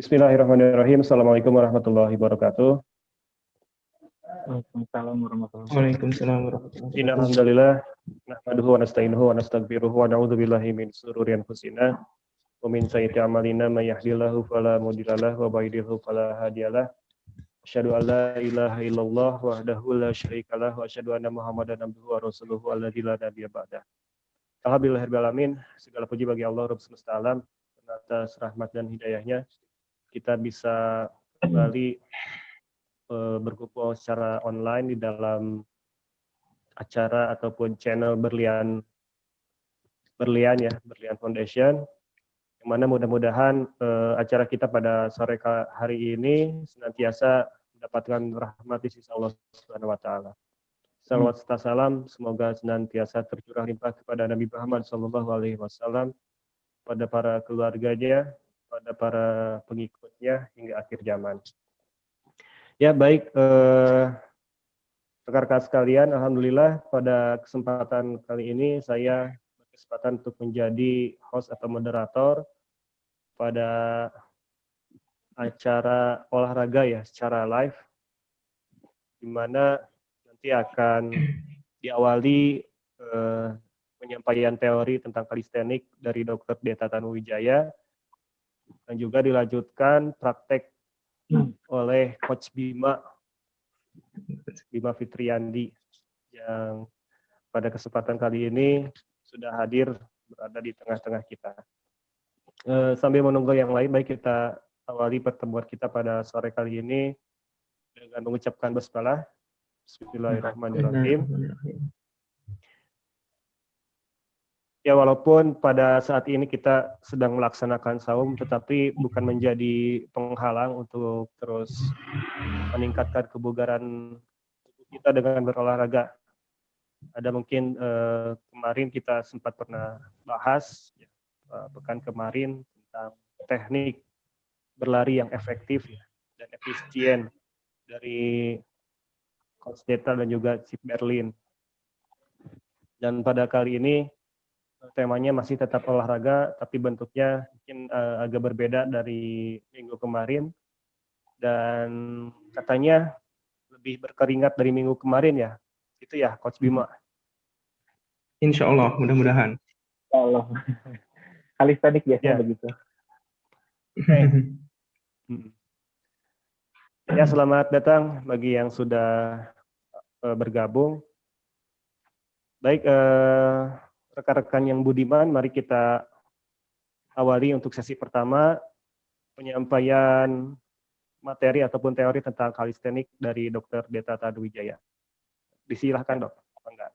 Bismillahirrahmanirrahim. Assalamualaikum warahmatullahi wabarakatuh. Waalaikumsalam warahmatullahi Waalaikumsalam warahmatullahi Innal wabarakatuh. hamdalillah nahmaduhu wa nasta'inuhu wa nastaghfiruhu wa na'udzu billahi min shururi anfusina wa min sayyiati a'malina may yahdihillahu fala mudhillalah wa may yudhlil fala hadiyalah. Asyhadu an la ilaha illallah wahdahu la syarikalah wa asyhadu anna Muhammadan abduhu wa rasuluhu alladzi la nabiyya ba'dah. Alhamdulillahirabbil alamin, segala puji bagi Allah Rabb semesta alam atas rahmat dan hidayahnya kita bisa kembali berkumpul secara online di dalam acara ataupun channel Berlian Foundation, yang mana mudah-mudahan acara kita pada sore hari ini senantiasa mendapatkan rahmat di sisi Allah Subhanahu wa taala. Salawat serta salam semoga senantiasa tercurah limpah kepada Nabi Muhammad SAW, pada para keluarganya, pada para pengikutnya hingga akhir zaman. Ya baik, rekan-rekan sekalian, alhamdulillah pada kesempatan kali ini saya berkesempatan untuk menjadi host atau moderator pada acara olahraga ya secara live, di mana nanti akan diawali penyampaian teori tentang kalistenik dari Dr. Deta Tanuwijaya, dan juga dilanjutkan praktek oleh Coach Bima Fitriandi yang pada kesempatan kali ini sudah hadir berada di tengah-tengah kita. Sambil menunggu yang lain, baik kita awali pertemuan kita pada sore kali ini dengan mengucapkan basmalah. Bismillahirrahmanirrahim. Ya, walaupun pada saat ini kita sedang melaksanakan saum, tetapi bukan menjadi penghalang untuk terus meningkatkan kebugaran tubuh kita dengan berolahraga. Ada mungkin kemarin kita sempat pernah bahas ya, pekan kemarin tentang teknik berlari yang efektif ya, dan efisien dari Coach Deta dan juga Chip Berlin. Dan pada kali ini temanya masih tetap olahraga, tapi bentuknya mungkin agak berbeda dari minggu kemarin, dan katanya lebih berkeringat dari minggu kemarin ya. Itu ya Coach Bima. Insya Allah, mudah-mudahan. Allah. Kalistenik biasanya begitu. Okay. Ya, selamat datang bagi yang sudah bergabung. Baik, rekan-rekan yang budiman, mari kita awali untuk sesi pertama penyampaian materi ataupun teori tentang kalistenik dari Dr. Deta Tanuwijaya. Disilahkan, Dok. Enggak.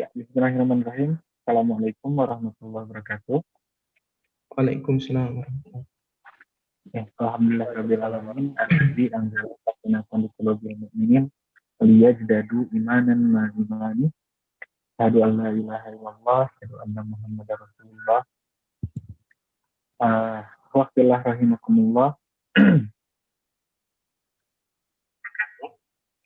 Ya, bismillahirrahmanirrahim. Assalamualaikum warahmatullahi wabarakatuh. Waalaikumsalam warahmatullahi wabarakatuh. Ya, alhamdulillahirabbil alamin. Alladzi anzala sakinatan fi qulubil mu'minin liyazdadu imanan ma imani. Asyhadu an la ilaha illallah, asyhadu anna Muhammadar Rasulullah. Waqtillah rahimakumullah.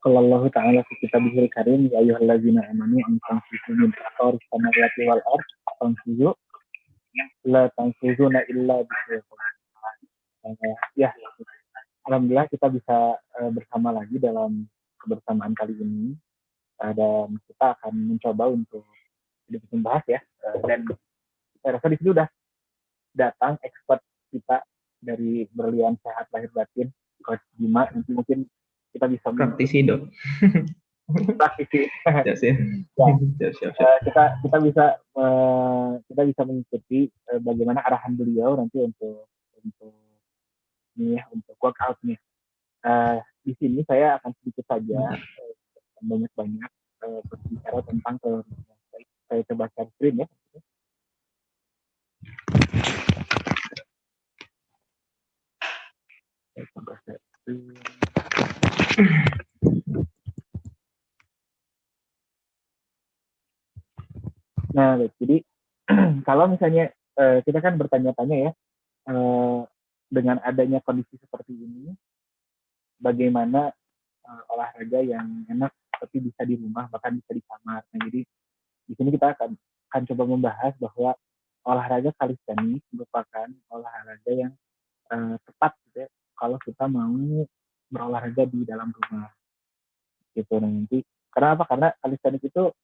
Qallallahu ta'ala fi kitabihil karim, ya ayyuhallazina amanu an tanfizu min aqtaris samawati wal ard tanfizu la tanfizuna illa bisultan. Ya, alhamdulillah kita bisa bersama lagi dalam kebersamaan kali ini, dan kita akan mencoba untuk sedikit membahas ya, dan saya rasa di sini sudah datang expert kita dari Berlian Sehat Lahir Batin, Coach Bima. Nanti mungkin kita bisa Praktisi, Dok. praktisi. Siap. Kita bisa mengikuti bagaimana arahan beliau nanti untuk ini ya, untuk workout nih. Di sini saya akan sedikit saja banyak berbicara tentang saya coba share screen ya. Saya coba share screen. Nah, jadi kalau misalnya kita kan bertanya-tanya ya, dengan adanya kondisi seperti ini, bagaimana olahraga yang enak tapi bisa di rumah, bahkan bisa di kamar. Nah, jadi Di sini kita akan coba membahas bahwa olahraga kalistenik merupakan olahraga yang tepat gitu ya, kalau kita mau berolahraga di dalam rumah gitu. Nah, nanti karena apa? Karena kalistenik itu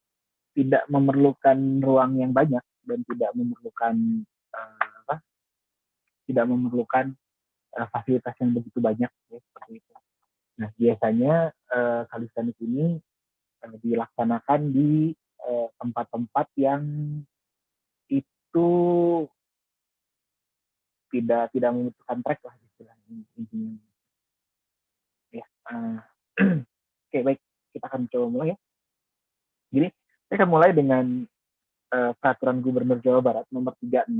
tidak memerlukan ruang yang banyak dan tidak memerlukan apa? Tidak memerlukan fasilitas yang begitu banyak ya, seperti itu. Nah, biasanya kalistenik ini dilaksanakan di tempat-tempat yang itu tidak membutuhkan trek lah istilahnya intinya. Ya, oke baik, kita akan coba mulai ya. Jadi saya akan mulai dengan peraturan Gubernur Jawa Barat nomor 36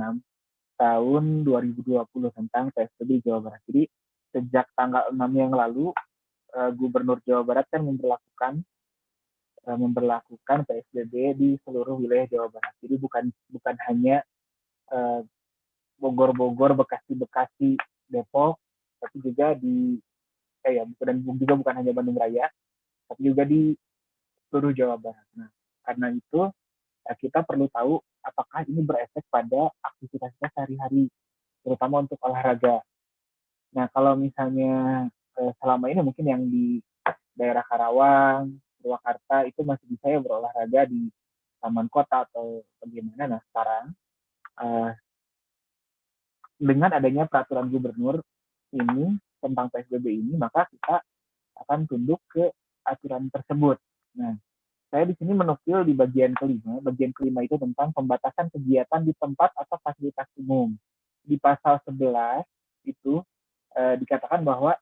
tahun 2020 tentang PSBB Jawa Barat. Jadi sejak tanggal 6 yang lalu Gubernur Jawa Barat kan memperlakukan PSBB di seluruh wilayah Jawa Barat. Jadi bukan hanya Bogor, Bekasi, Depok, tapi juga dan juga bukan hanya Bandung Raya, tapi juga di seluruh Jawa Barat. Nah, karena itu kita perlu tahu apakah ini berefek pada aktivitas kita sehari-hari, terutama untuk olahraga. Nah, kalau misalnya selama ini mungkin yang di daerah Karawang, Purwakarta itu masih bisa ya berolahraga di taman kota atau bagaimana. Nah, sekarang dengan adanya peraturan gubernur ini tentang PSBB ini, maka kita akan tunduk ke aturan tersebut. Nah, saya di sini menukil di bagian kelima. Bagian kelima itu tentang pembatasan kegiatan di tempat atau fasilitas umum. Di pasal 11 itu dikatakan bahwa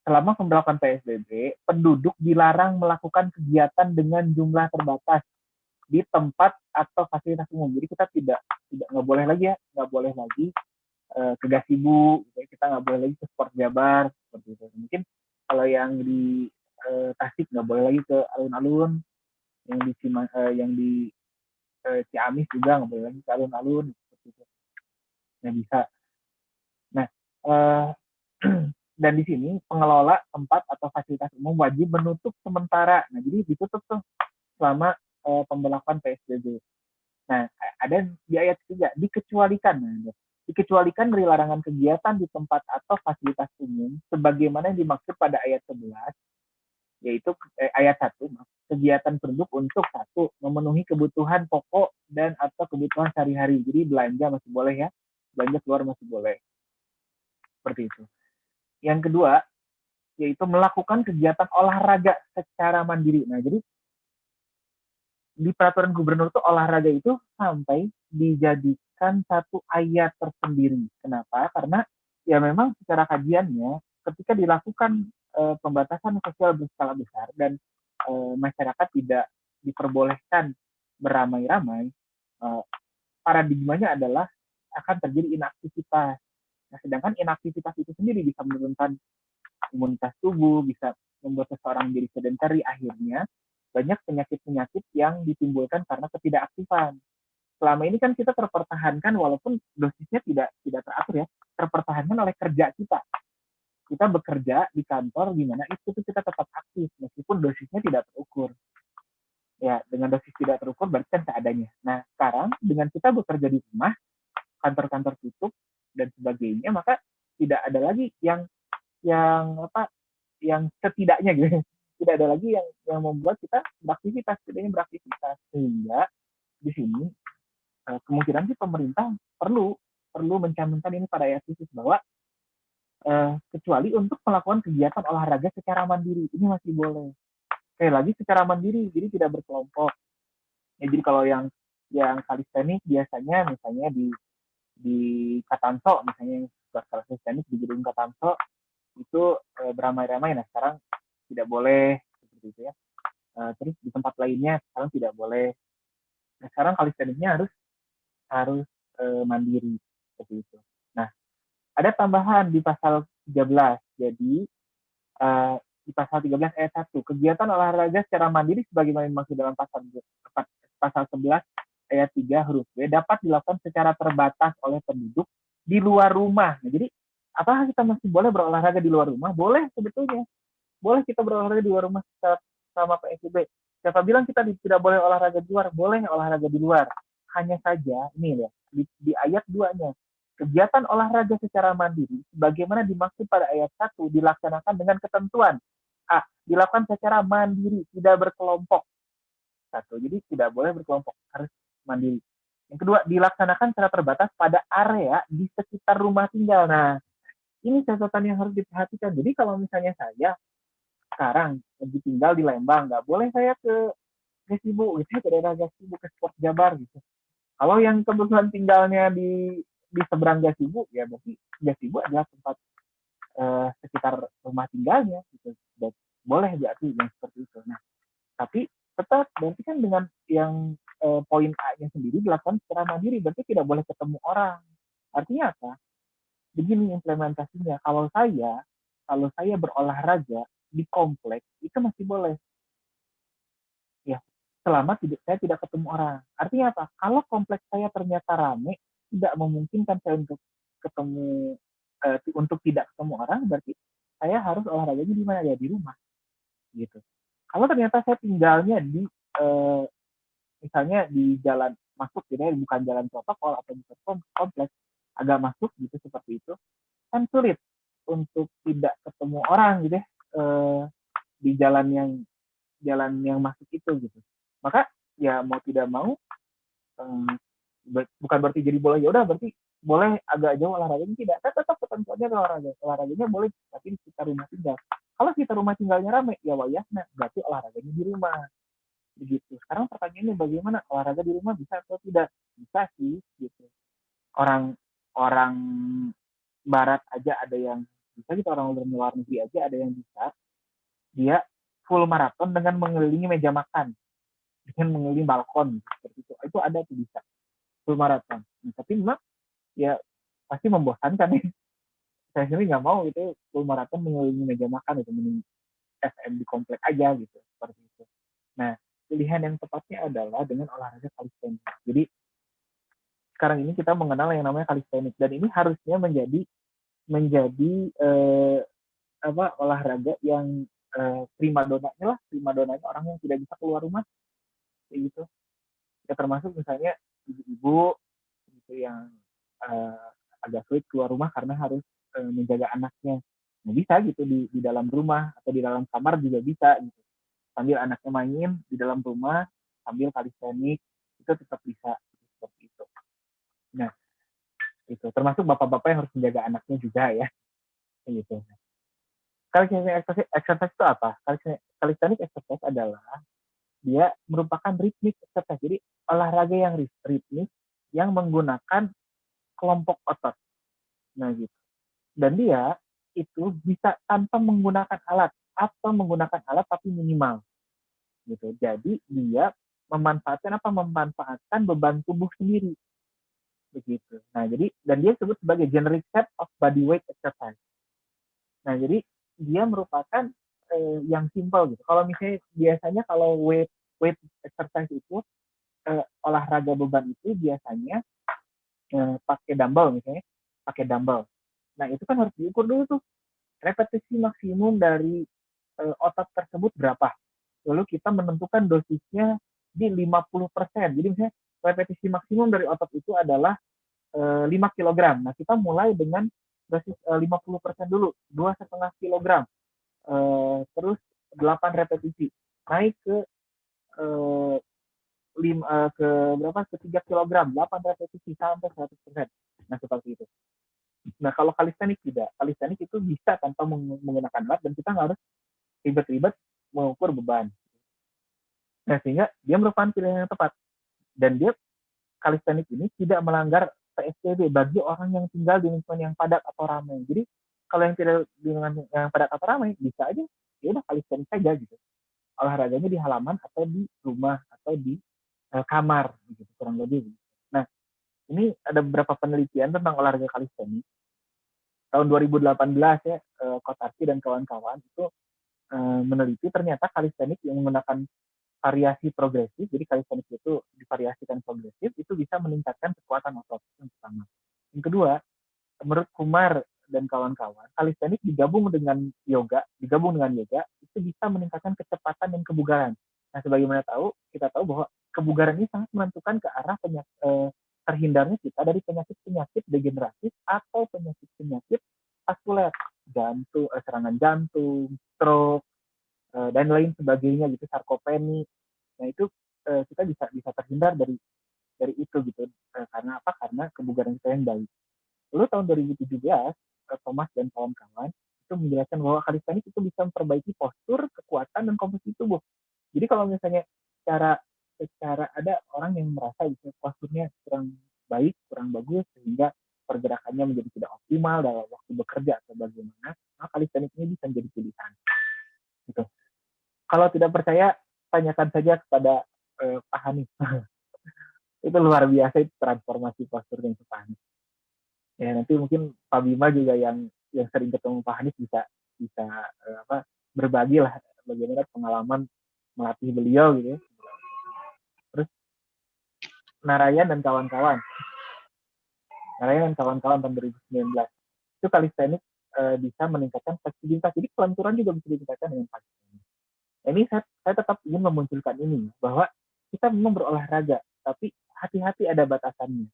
selama pemberlakuan PSBB, penduduk dilarang melakukan kegiatan dengan jumlah terbatas di tempat atau fasilitas umum. Jadi kita nggak boleh lagi ke gazebo, kita nggak boleh lagi ke sport jabar seperti itu. Mungkin kalau yang di Tasik nggak boleh lagi ke alun-alun, yang di Ciamis juga nggak boleh lagi ke alun-alun seperti itu. Nah bisa. Nah dan di sini pengelola tempat atau fasilitas umum wajib menutup sementara. Nah jadi ditutup tuh selama pemberlakuan PSBB. Nah ada di ayat 3 dikecualikan. Nah, dikecualikan dari larangan kegiatan di tempat atau fasilitas umum sebagaimana yang dimaksud pada ayat 11, yaitu ayat 1, kegiatan penduduk untuk 1, memenuhi kebutuhan pokok dan atau kebutuhan sehari-hari. Jadi belanja masih boleh ya, belanja keluar masih boleh. Seperti itu. Yang kedua, yaitu melakukan kegiatan olahraga secara mandiri. Nah, jadi di peraturan gubernur itu olahraga itu sampai dijadikan satu ayat tersendiri. Kenapa? Karena ya memang secara kajiannya ketika dilakukan pembatasan sosial berskala besar dan masyarakat tidak diperbolehkan beramai-ramai, paradigmanya adalah akan terjadi inaktivitas. Nah, sedangkan inaktivitas itu sendiri bisa menurunkan imunitas tubuh, bisa membuat seseorang menjadi sedentary, akhirnya banyak penyakit-penyakit yang ditimbulkan karena ketidakaktifan. Selama ini kan kita terpertahankan walaupun dosisnya tidak teratur ya, terpertahankan oleh kerja kita. Kita bekerja di kantor gimana itu kita tetap aktif meskipun dosisnya tidak terukur. Ya, dengan dosis tidak terukur berarti kan seadanya. Nah, sekarang dengan kita bekerja di rumah, kantor-kantor tutup dan sebagainya, maka tidak ada lagi yang setidaknya gitu, tidak ada lagi yang membuat kita beraktivitas, sehingga di sini kemungkinan sih pemerintah perlu mencantumkan ini pada ayat khusus bahwa kecuali untuk melakukan kegiatan olahraga secara mandiri ini masih boleh. Sekali lagi secara mandiri, jadi tidak berkelompok. Ya, jadi kalau yang kalistenik biasanya misalnya di Katanso, misalnya kalistenik di gedung Katanso itu beramai-ramai. Nah sekarang tidak boleh seperti itu ya. Terus di tempat lainnya sekarang tidak boleh. Nah sekarang kalisteniknya harus mandiri seperti itu. Nah ada tambahan di pasal 13. Jadi di pasal 13 ayat 1, kegiatan olahraga secara mandiri sebagaimana dimaksud dalam pasal 11 ayat 3 huruf B dapat dilakukan secara terbatas oleh penduduk di luar rumah. Nah, jadi apakah kita masih boleh berolahraga di luar rumah? Boleh sebetulnya. Boleh kita berolahraga di luar rumah sama PSBB. Siapa bilang kita tidak boleh olahraga di luar? Boleh olahraga di luar. Hanya saja, ini ya, di ayat 2-nya. Kegiatan olahraga secara mandiri, bagaimana dimaksud pada ayat 1, dilaksanakan dengan ketentuan. A. Dilakukan secara mandiri, tidak berkelompok. Satu, jadi tidak boleh berkelompok, harus mandiri. Yang kedua, dilaksanakan secara terbatas pada area di sekitar rumah tinggal. Nah, ini catatan yang harus diperhatikan. Jadi kalau misalnya saya sekarang lagi tinggal di Lembang, nggak boleh saya ke Gasibu, gitu, ke daerah Gasibu, ke Sport Jabar gitu. Kalau yang kebetulan tinggalnya di seberang Gasibu, ya berarti Gasibu adalah tempat sekitar rumah tinggalnya gitu. Dan boleh berarti yang seperti itu. Nah, tapi tetap berarti kan dengan yang poin A-nya sendiri dilakukan secara mandiri, berarti tidak boleh ketemu orang. Artinya apa? Begini implementasinya. Kalau saya berolahraga di kompleks itu masih boleh, ya, selama saya tidak ketemu orang. Artinya apa? Kalau kompleks saya ternyata rame, tidak memungkinkan saya untuk ketemu untuk tidak ketemu orang, berarti saya harus olahraganya di mana, ya di rumah gitu. Kalau ternyata saya tinggalnya di misalnya di jalan masuk gitu ya, bukan jalan protokol atau bukan kompleks, agak masuk gitu seperti itu, kan sulit untuk tidak ketemu orang gitu ya, di jalan yang masuk itu gitu. Maka ya mau tidak mau, bukan berarti jadi boleh, ya udah berarti boleh agak jauh olahraganya, tidak. Tetap ketentuannya olahraganya boleh tapi di sekitar rumah tinggal. Kalau sekitar rumah tinggalnya ramai, ya wayahna berarti olahraganya di rumah begitu. Sekarang pertanyaannya bagaimana, olahraga di rumah bisa atau tidak? Bisa sih gitu. Orang barat aja ada yang bisa gitu, orang luar negeri aja ada yang bisa. Dia full maraton dengan mengelilingi meja makan, dengan mengelilingi balkon seperti itu. Itu ada tuh bisa full maraton. Nah, tapi memang ya pasti membosankan ya. Saya sendiri nggak mau itu full maraton mengelilingi meja makan, itu mending SM di komplek aja gitu seperti itu. Nah, pilihan yang tepatnya adalah dengan olahraga kalistenik. Jadi sekarang ini kita mengenal yang namanya kalistenik, dan ini harusnya menjadi olahraga yang primadonanya orang yang tidak bisa keluar rumah kayak gitu. Ya termasuk misalnya ibu-ibu gitu yang agak sulit keluar rumah karena harus menjaga anaknya. Nah, bisa gitu di dalam rumah atau di dalam kamar juga bisa gitu. Sambil anaknya main di dalam rumah sambil kalistenik, itu tetap bisa seperti itu. Nah, itu termasuk bapak-bapak yang harus menjaga anaknya juga ya. Gitu. Calisthenics exercise itu apa? Calisthenics exercise adalah dia merupakan rhythmic exercise. Jadi olahraga yang ritmik yang menggunakan kelompok otot. Nah gitu. Dan dia itu bisa tanpa menggunakan alat atau menggunakan alat tapi minimal. Gitu. Jadi dia memanfaatkan beban tubuh sendiri. Begitu. Nah, jadi dan dia disebut sebagai generic set of body weight exercise. Nah, jadi dia merupakan yang simple gitu. Kalau misalnya biasanya kalau weight exercise itu olahraga beban itu biasanya pakai dumbbell misalnya, pakai dumbbell. Nah, itu kan harus diukur dulu tuh repetisi maksimum dari otot tersebut berapa. Lalu kita menentukan dosisnya di 50%. Jadi misalnya repetisi maksimum dari otot itu adalah 5 kg. Nah, kita mulai dengan dosis 50% dulu, 2,5 kg. Terus 8 repetisi. Naik ke berapa? Ke 3 kg, 8 repetisi sampai 100%. Nah, seperti itu. Nah, kalau kalistenik tidak. Kalistenik itu bisa tanpa menggunakan alat dan kita nggak harus ribet-ribet mengukur beban. Nah, sehingga dia merupakan pilihan yang tepat. Dan dia kalistenik ini tidak melanggar PSBB bagi orang yang tinggal di lingkungan yang padat atau ramai. Jadi kalau yang tidak di lingkungan yang padat atau ramai bisa aja ya udah kalistenik saja gitu. Olahraganya di halaman atau di rumah atau di kamar gitu kurang lebih. Nah, ini ada beberapa penelitian tentang olahraga kalistenik. Tahun 2018 ya, Kotarski dan kawan-kawan itu meneliti ternyata kalistenik yang menggunakan variasi progresif, jadi kalistenik itu divariasikan progresif, itu bisa meningkatkan kekuatan otot yang pertama. Yang kedua, menurut Kumar dan kawan-kawan, kalisthenik digabung dengan yoga itu bisa meningkatkan kecepatan dan kebugaran. Nah, sebagaimana kita tahu bahwa kebugaran ini sangat menentukan ke arah terhindarnya kita dari penyakit-penyakit degeneratif atau penyakit-penyakit vaskuler, serangan jantung, stroke, dan lain sebagainya gitu, sarkopeni. Nah, itu kita bisa terhindar dari itu gitu. Karena apa? Karena kebugaran kita yang baik. Lalu tahun 2017, Thomas dan kawan-kawan itu menjelaskan bahwa kalisthenik itu bisa memperbaiki postur, kekuatan, dan komposisi tubuh. Jadi kalau misalnya secara ada orang yang merasa gitu, posturnya kurang baik, kurang bagus, sehingga pergerakannya menjadi tidak optimal dalam waktu bekerja atau bagaimana, maka kalisthenik ini bisa menjadi pilihan. Gitu. Kalau tidak percaya, tanyakan saja kepada Pak Hanif. Itu luar biasa itu transformasi postur yang Pak Hanif. Ya, nanti mungkin Pak Bima juga yang sering ketemu Pak Hanif bisa berbagi lah bagaimana pengalaman melatih beliau gitu. Terus Narayan dan kawan-kawan tahun 2019 itu kalisthenik bisa meningkatkan fleksibilitas. Jadi kelenturan juga bisa ditingkatkan dengan kalisthenik. Ini saya tetap ingin memunculkan ini bahwa kita memang berolahraga, tapi hati-hati ada batasannya.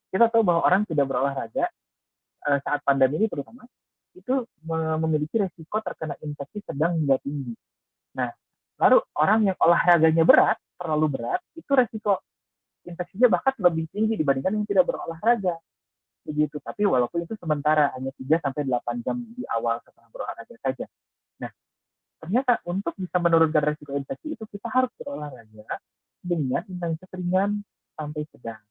Kita tahu bahwa orang tidak berolahraga saat pandemi ini terutama itu memiliki resiko terkena infeksi sedang hingga tinggi. Nah, lalu orang yang olahraganya terlalu berat, itu resiko infeksinya bahkan lebih tinggi dibandingkan yang tidak berolahraga. Begitu. Tapi walaupun itu sementara, hanya 3-8 jam di awal setelah berolahraga saja. Nah, ternyata untuk bisa menurunkan resiko infeksi itu kita harus berolahraga dengan intensitas ringan sampai sedang.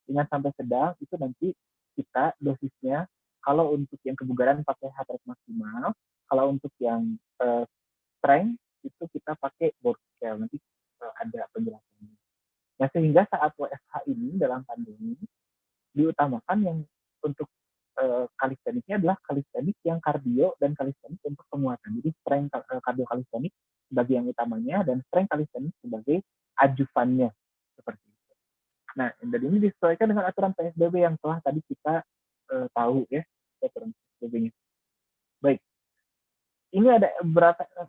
Ringan sampai sedang itu nanti kita dosisnya, kalau untuk yang kebugaran pakai heart rate maksimal, kalau untuk yang strength itu kita pakai board scale, nanti ada penjelasannya. Nah, sehingga saat WFH ini dalam pandemi diutamakan yang untuk kalistheniknya adalah kalisthenik yang kardio dan kalisthenik untuk penguatan. Jadi strength kardio kalisthenik sebagai yang utamanya dan strength kalisthenik sebagai ajuvannya seperti itu. Nah, dan ini disesuaikan dengan aturan PSBB yang telah tadi kita tahu ya, aturan PSBB-nya. Baik, ini ada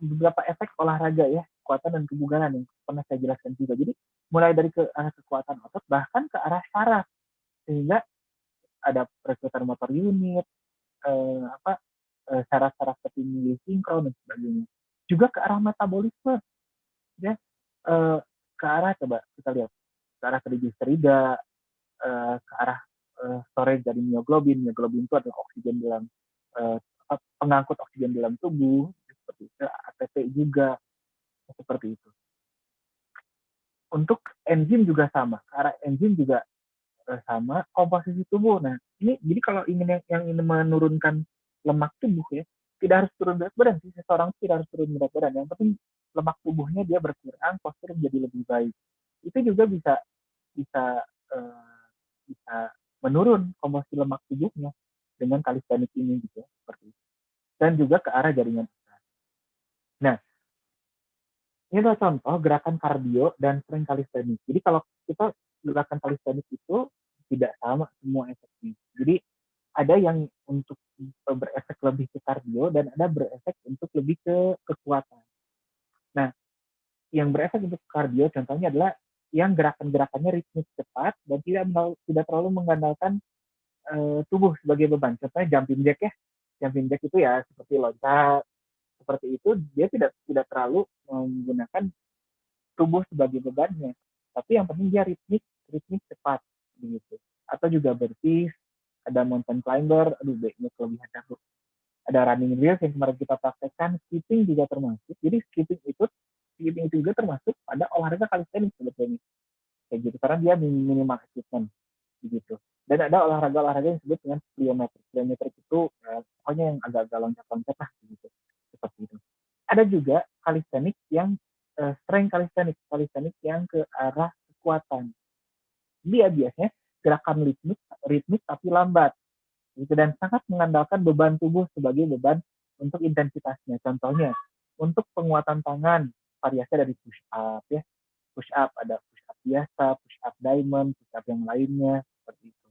beberapa efek olahraga ya, kekuatan dan kebugaran yang pernah saya jelaskan juga. Jadi mulai dari ke arah kekuatan otot bahkan ke arah saraf, sehingga ada perekrutan motor unit, saraf-saraf seperti sinkron dan sebagainya. Juga ke arah metabolisme, ya, ke arah coba kita lihat ke arah trigliserida, ke arah storage dari mioglobin. Mioglobin itu adalah oksigen dalam pengangkut oksigen dalam tubuh, seperti itu. ATP juga seperti itu. Untuk enzim juga sama, ke arah enzim juga sama, komposisi tubuh. Nah, ini jadi kalau ingin menurunkan lemak tubuh ya, tidak harus turun berat badan sih. Seseorang tidak harus turun berat badan. Yang penting lemak tubuhnya dia berkurang, postur menjadi lebih baik. Itu juga bisa menurun komposisi lemak tubuhnya dengan kalisthenik ini gitu ya, seperti itu. Dan juga ke arah jaringan urat. Nah, ini adalah contoh gerakan kardio dan strength kalisthenik. Jadi kalau kita gerakan kalisthenik itu tidak sama semua efeknya. Jadi ada yang untuk berefek lebih ke kardio dan ada berefek untuk lebih ke kekuatan. Nah, yang berefek untuk kardio contohnya adalah yang gerakan-gerakannya ritmik cepat dan tidak terlalu mengandalkan tubuh sebagai beban. Contohnya jumping jack ya. Jumping jack itu ya seperti loncat, seperti itu dia tidak terlalu menggunakan tubuh sebagai bebannya. Tapi yang penting dia ritmik cepat begitu. Atau juga burpees, ada mountain climber, baiknya kelebihan aku. Ada running reels yang kemarin kita praktekkan, skipping juga termasuk. Jadi skipping itu juga termasuk pada olahraga kalisthenik sebetulnya. Kayak gitu, karena dia minimal achievement begitu. Dan ada olahraga yang disebut dengan plyometric. Plyometric itu pokoknya yang agak-agak loncat-loncat lah gitu. Seperti itu. Ada juga kalisthenik yang strength kalisthenik yang ke arah kekuatan. Dia biasanya gerakan ritmik tapi lambat. Gitu, dan sangat mengandalkan beban tubuh sebagai beban untuk intensitasnya. Contohnya, untuk penguatan tangan, variasi dari push up ya. Push up ada push up biasa, push up diamond, push up yang lainnya seperti itu.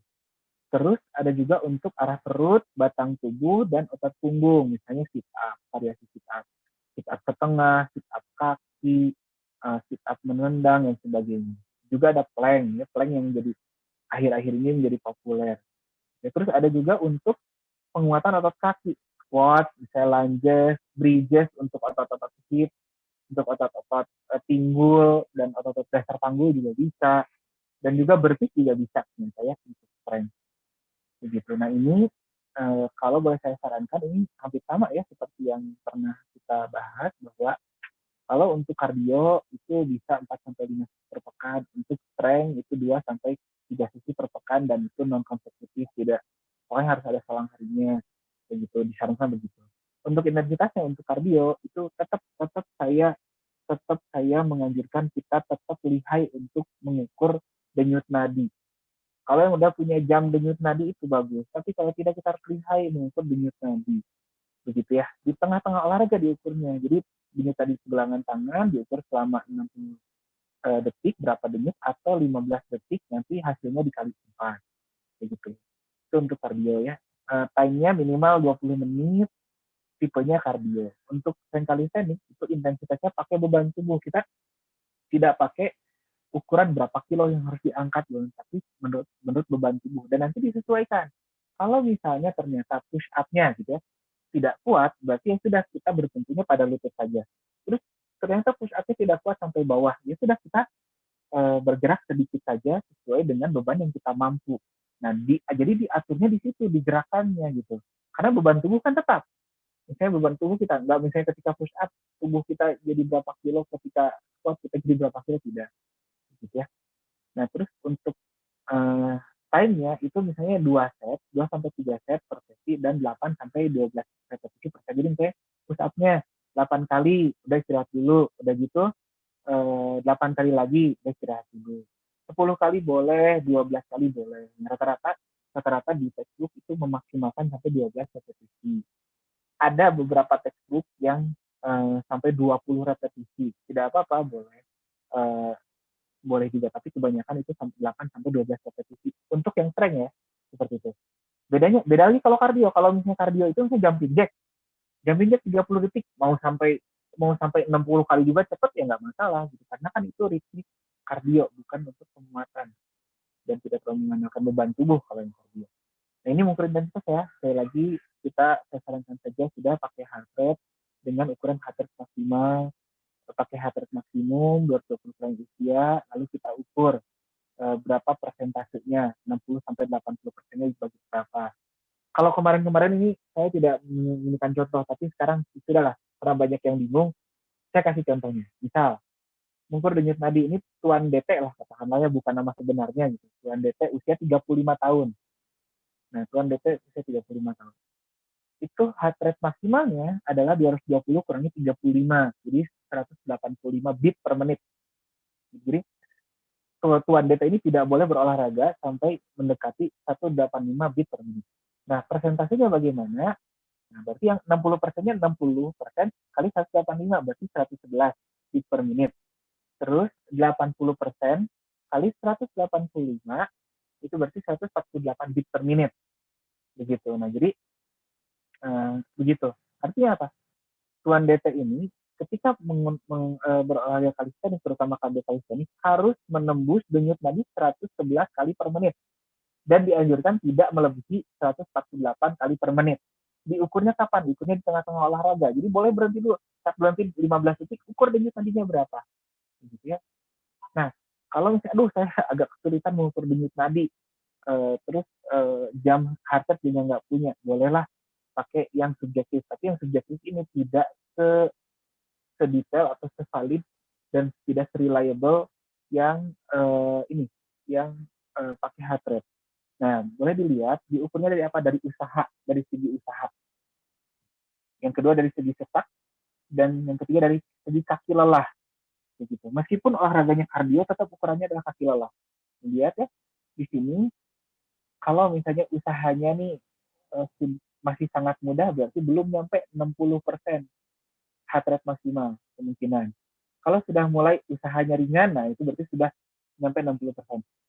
Terus ada juga untuk arah perut, batang tubuh, dan otot punggung. Misalnya sit up, variasi sit up setengah, sit up kaki, sit up menendang, dan sebagainya. Juga ada plank, ya, plank yang jadi akhir-akhir ini menjadi populer. Ya, terus ada juga untuk penguatan otot kaki, squat, misalnya lunges, bridges untuk otot-otot hip, untuk otot-otot pinggul dan otot-otot dasar panggul juga bisa, dan juga berpik juga bisa, misalnya untuk strength. Begitu. Nah ini kalau boleh saya sarankan ini hampir sama ya seperti yang pernah kita bahas bahwa kalau untuk kardio itu bisa 4 sampai 5 sesi per pekan, untuk strength itu 2 sampai 3 sesi per pekan dan itu non konsekutif, tidak pokoknya harus ada selang harinya begitu, disarankan begitu. Untuk intensitasnya untuk kardio itu tetap saya menganjurkan kita tetap lihai untuk mengukur denyut nadi. Kalau yang udah punya jam denyut nadi itu bagus, tapi kalau tidak kita harus lihai mengukur denyut nadi. Begitu ya. Di tengah-tengah olahraga diukurnya. Jadi denyut nadi sebelangan tangan diukur selama 60 detik berapa denyut atau 15 detik nanti hasilnya dikali 4. Begitu. Itu untuk kardio ya. Time-nya minimal 20 menit, tipenya kardio. Untuk strength calisthenics itu intensitasnya pakai beban tubuh. Kita tidak pakai ukuran berapa kilo yang harus diangkat, tapi menurut beban tubuh, dan nanti disesuaikan. Kalau misalnya ternyata push up-nya gitu ya tidak kuat, berarti ya sudah kita bertumpunya pada lutut saja. Terus ternyata push up-nya tidak kuat sampai bawah, ya sudah kita bergerak sedikit saja sesuai dengan beban yang kita mampu. Nah, jadi diaturnya di situ, di gerakannya gitu. Karena beban tubuh kan tetap. Misalnya beban tubuh kita, nggak misalnya ketika push up, tubuh kita jadi berapa kilo, ketika squat kita jadi berapa kilo, tidak. Gitu ya. Nah, terus untuk time-nya itu misalnya 2 set, 2 sampai 3 set per sesi dan 8 sampai 12 repetisi per set. Jadi misalnya push up-nya 8 kali, udah istirahat dulu. Udah gitu 8 kali lagi, udah istirahat dulu. 10 kali boleh, 12 kali boleh. Rata-rata di textbook itu memaksimalkan sampai 12 repetisi. Ada beberapa textbook yang sampai 20 repetisi. Tidak apa-apa, boleh juga, tapi kebanyakan itu 8 sampai 12 repetisi untuk yang strength ya, seperti itu. Beda lagi kalau kardio. Kalau misalnya kardio itu misalnya jumping jack 30 detik mau sampai 60 kali juga cepet ya nggak masalah gitu, karena kan itu ritmik kardio bukan untuk penguatan dan tidak terlalu mengandalkan beban tubuh kalau yang kardio. Nah ini mengukur intensitas ya, sekali lagi saya sarankan saja sudah pakai heart rate dengan ukuran heart rate maksimal, pakai heart rate maksimum 220 kali usia, lalu kita ukur berapa persentasenya, 60 sampai 80%-nya dibagi berapa. Kalau kemarin-kemarin ini saya tidak memberikan contoh, tapi sekarang sudahlah, karena banyak yang bingung, saya kasih contohnya. Misal, mengukur denyut nadi ini Tuan DT lah, katakanlah ya, bukan nama sebenarnya gitu. Tuan DT usia 35 tahun. Nah, Tuan DT usia 35 tahun. Itu heart rate maksimalnya adalah 220 kurangi 35, jadi 185 beat per menit. Jadi Tuan DT ini tidak boleh berolahraga sampai mendekati 185 beat per menit. Nah, persentasenya bagaimana? Nah, berarti yang 60%-nya 60% kali 185, berarti 111 beat per menit. Terus 80% kali 185, itu berarti 148 beat per menit. Begitu. Nah, jadi begitu. Artinya apa? Tuan DT ini ketika berolahraga kalisthenik, terutama kardio kalisthenik, harus menembus denyut nadi 111 kali per menit. Dan dianjurkan tidak melebihi 148 kali per menit. Diukurnya kapan? Diukurnya di tengah-tengah olahraga. Jadi boleh berhenti dulu. Saat berhenti 15 detik, ukur denyut nadinya berapa. Gitu ya. Nah, kalau misalnya, aduh saya agak kesulitan mengukur denyut nadi, terus jam heart rate juga nggak punya, bolehlah pakai yang subjektif. Tapi yang subjektif ini tidak sedetail atau sevalid dan tidak reliable yang pakai heart rate. Nah, boleh dilihat diukurnya dari apa? Dari usaha, dari segi usaha. Yang kedua dari segi sesak, dan yang ketiga dari segi kaki lelah. Begitu. Meskipun olahraganya kardio, tetap ukurannya adalah kaki lelah. Lihat ya, di sini kalau misalnya usahanya nih masih sangat mudah, berarti belum nyampe 60% heart rate maksimal kemungkinan. Kalau sudah mulai usahanya ringan, nah itu berarti sudah sampai 60%.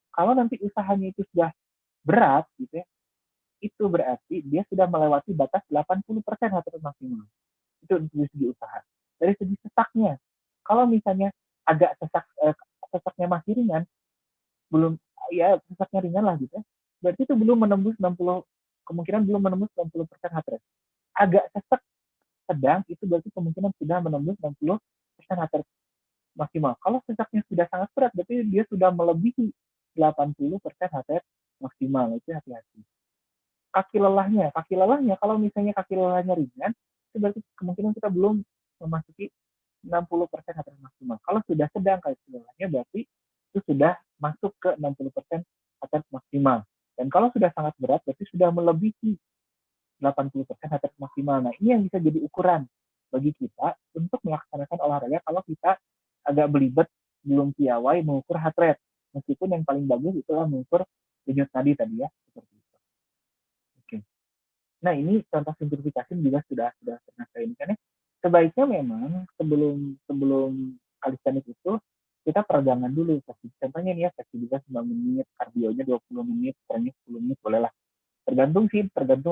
Kalau nanti usahanya itu sudah berat gitu ya, itu berarti dia sudah melewati batas 80% heart rate maksimal. Itu dari segi usaha. Dari segi sesaknya, kalau misalnya agak sesaknya masih ringan, belum, ya sesaknya ringan lah gitu ya, berarti itu belum menembus 60, kemungkinan belum menembus 60% heart rate. Agak sesak sedang, itu berarti kemungkinan sudah menembus 60% heart rate maksimal. Kalau sesaknya sudah sangat berat, berarti dia sudah melebihi 80% heart rate maksimal. Itu hati-hati. Kaki lelahnya kalau misalnya kaki lelahnya ringan, itu berarti kemungkinan kita belum memasuki 60% heart rate maksimal. Kalau sudah sedang kaki lelahnya, berarti itu sudah masuk ke 60% heart rate maksimal. Dan kalau sudah sangat berat, berarti sudah melebihi 80% heart rate maksimal. Nah, ini yang bisa jadi ukuran bagi kita untuk melaksanakan olahraga kalau kita agak belibet, belum piawai mengukur heart rate. Meskipun yang paling bagus itu adalah mengukur denyut nadi tadi ya, seperti itu. Oke. Nah, ini contoh simplifikasi juga sudah pernah saya ini kan ya. Sebaiknya memang sebelum kalistenik itu kita peregangan dulu. Contohnya nih ya, fleksibilitas 9 menit, kardionya 20 menit, strength 10 menit, boleh lah. Tergantung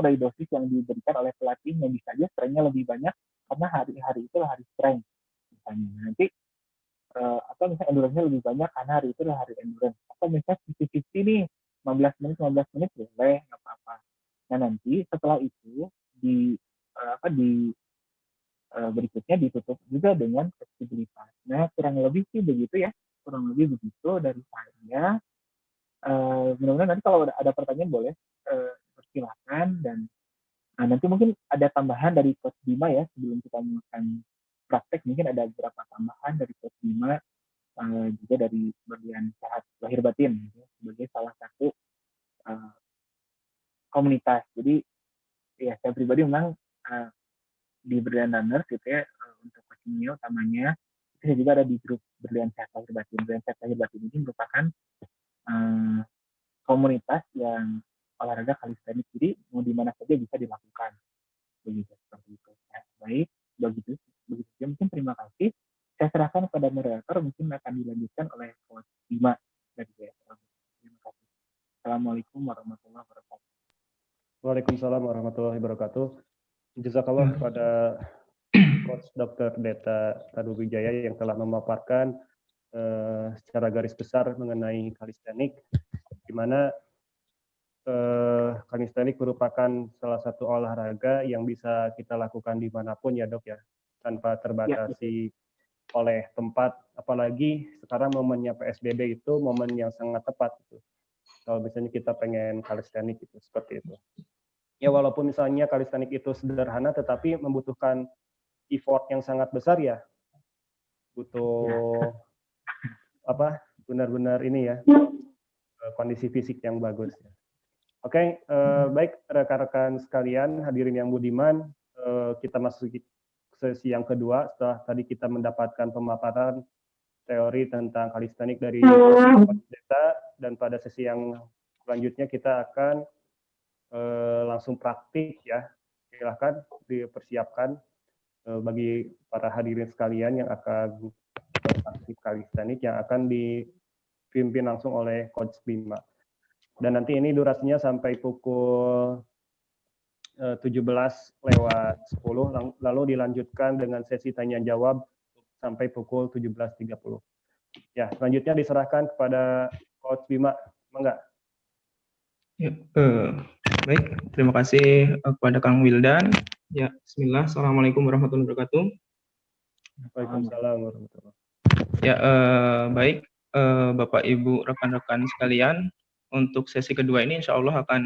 dari dosis yang diberikan oleh pelatihnya. Bisa aja strength-nya lebih banyak karena hari-hari itu hari strength. Misalnya nanti atau misalnya endurance-nya lebih banyak karena hari itu adalah hari endurance. Atau misalnya 50-50 nih, 15 menit boleh, nggak apa-apa. Nah nanti setelah itu berikutnya ditutup juga dengan fleksibilitas. Nah kurang lebih sih begitu ya, kurang lebih begitu dari saya. Mudah-mudahan nanti kalau ada pertanyaan boleh silakan, dan nanti mungkin ada tambahan dari Coach Bima ya sebelum kita melakukan praktek, mungkin ada beberapa tambahan dari Coach Bima juga dari bagian sehat lahir batin gitu, sebagai salah satu komunitas. Jadi ya saya pribadi memang di Berlian Runners gitu ya, untuk coachingnya utamanya itu saya juga ada di grup Berlian Sehat Lahir Batin. Berlian Sehat Lahir Batin ini merupakan komunitas yang olahraga kalistenik, jadi mau di mana saja bisa dilakukan begitu, seperti itu ya. Baik, begitu mungkin. Terima kasih, saya serahkan kepada moderator, mungkin akan dilanjutkan oleh Coach Bima dari BSL. Terima kasih. Assalamualaikum warahmatullahi wabarakatuh. Waalaikumsalam warahmatullahi wabarakatuh. Jazakallah kepada Coach Dr. Deta Taduwijaya yang telah memaparkan secara garis besar mengenai kalistenik, di mana kalistenik merupakan salah satu olahraga yang bisa kita lakukan dimanapun ya dok ya, tanpa terbatasi oleh tempat, apalagi sekarang momennya PSBB itu momen yang sangat tepat gitu. Kalau misalnya kita pengen kalistenik itu seperti itu. Ya walaupun misalnya kalistenik itu sederhana, tetapi membutuhkan effort yang sangat besar ya, butuh benar-benar ini ya, kondisi fisik yang bagus. Oke, baik rekan-rekan sekalian, hadirin yang budiman, kita masuk sesi yang kedua setelah tadi kita mendapatkan pemaparan teori tentang kalistenik dari Deta, dan pada sesi yang selanjutnya kita akan langsung praktik ya. Silahkan dipersiapkan bagi para hadirin sekalian yang akan praktik kalistenik yang akan dipimpin langsung oleh Coach Bima. Dan nanti ini durasinya sampai pukul 17:10, lalu dilanjutkan dengan sesi tanya jawab sampai pukul 17:30. Ya, selanjutnya diserahkan kepada Coach Bima. Mangga. Ya, baik, terima kasih kepada Kang Wildan. Ya, bismillah. Assalamualaikum warahmatullahi wabarakatuh. Waalaikumsalam warahmatullahi wabarakatuh. Ya, baik, Bapak Ibu rekan-rekan sekalian, untuk sesi kedua ini insya Allah akan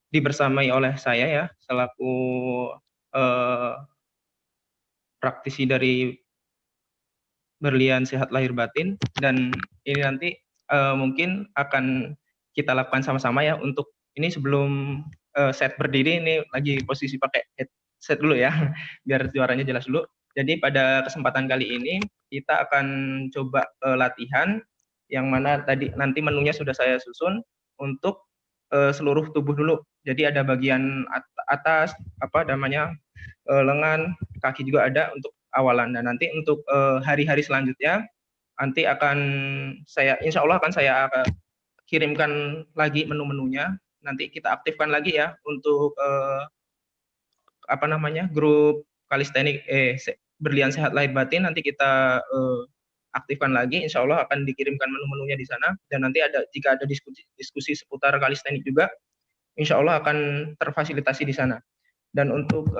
dibersamai oleh saya ya, selaku praktisi dari Berlian Sehat Lahir Batin, dan ini nanti mungkin akan kita lakukan sama-sama ya. Untuk ini sebelum set berdiri, ini lagi posisi pakai headset dulu ya, biar suaranya jelas dulu. Jadi pada kesempatan kali ini kita akan coba latihan yang mana tadi nanti menunya sudah saya susun untuk seluruh tubuh dulu. Jadi ada bagian atas lengan, kaki juga ada untuk awalan. Dan nanti untuk hari-hari selanjutnya nanti akan insya Allah akan saya kirimkan lagi menu-menunya. Nanti kita aktifkan lagi ya untuk grup kalistenik berlian sehat lahir batin. Nanti kita aktifkan lagi, insya Allah akan dikirimkan menu-menunya di sana. Dan nanti jika ada diskusi seputar kalistenik juga, insya Allah akan terfasilitasi di sana. Dan untuk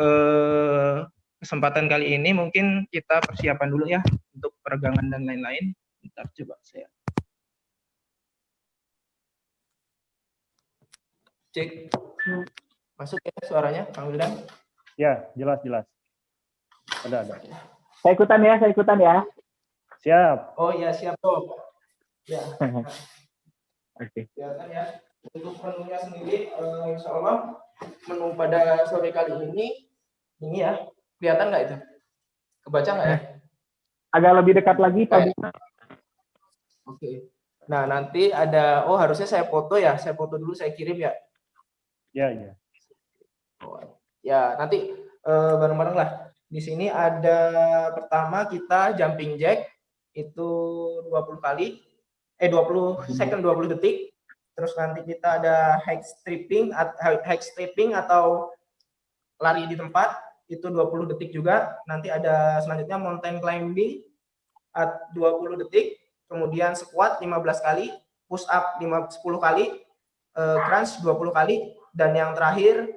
kesempatan kali ini mungkin kita persiapan dulu ya untuk peregangan dan lain-lain. Bentar, coba saya cek. Masuk ya suaranya, Kang Wildan? Ya, jelas. Ada. Saya ikutan ya. Siap. Oh ya, siap Tom. Ya. Oke. Kelihatan ya. Untuk menunya sendiri, insya Allah menu pada sore kali ini ya, kelihatan nggak itu? Kebaca nggak ya? Agak lebih dekat lagi Pak. Oke. Nah nanti ada, harusnya saya foto ya, saya foto dulu, saya kirim ya. Ya. Ya nanti bareng-bareng lah. Di sini ada pertama kita jumping jack itu 20 kali, 20 second 20 detik. Terus nanti kita ada high stripping atau lari di tempat itu 20 detik juga. Nanti ada selanjutnya mountain climbing 20 detik, kemudian squat 15 kali, push up 10 kali, crunch 20 kali, dan yang terakhir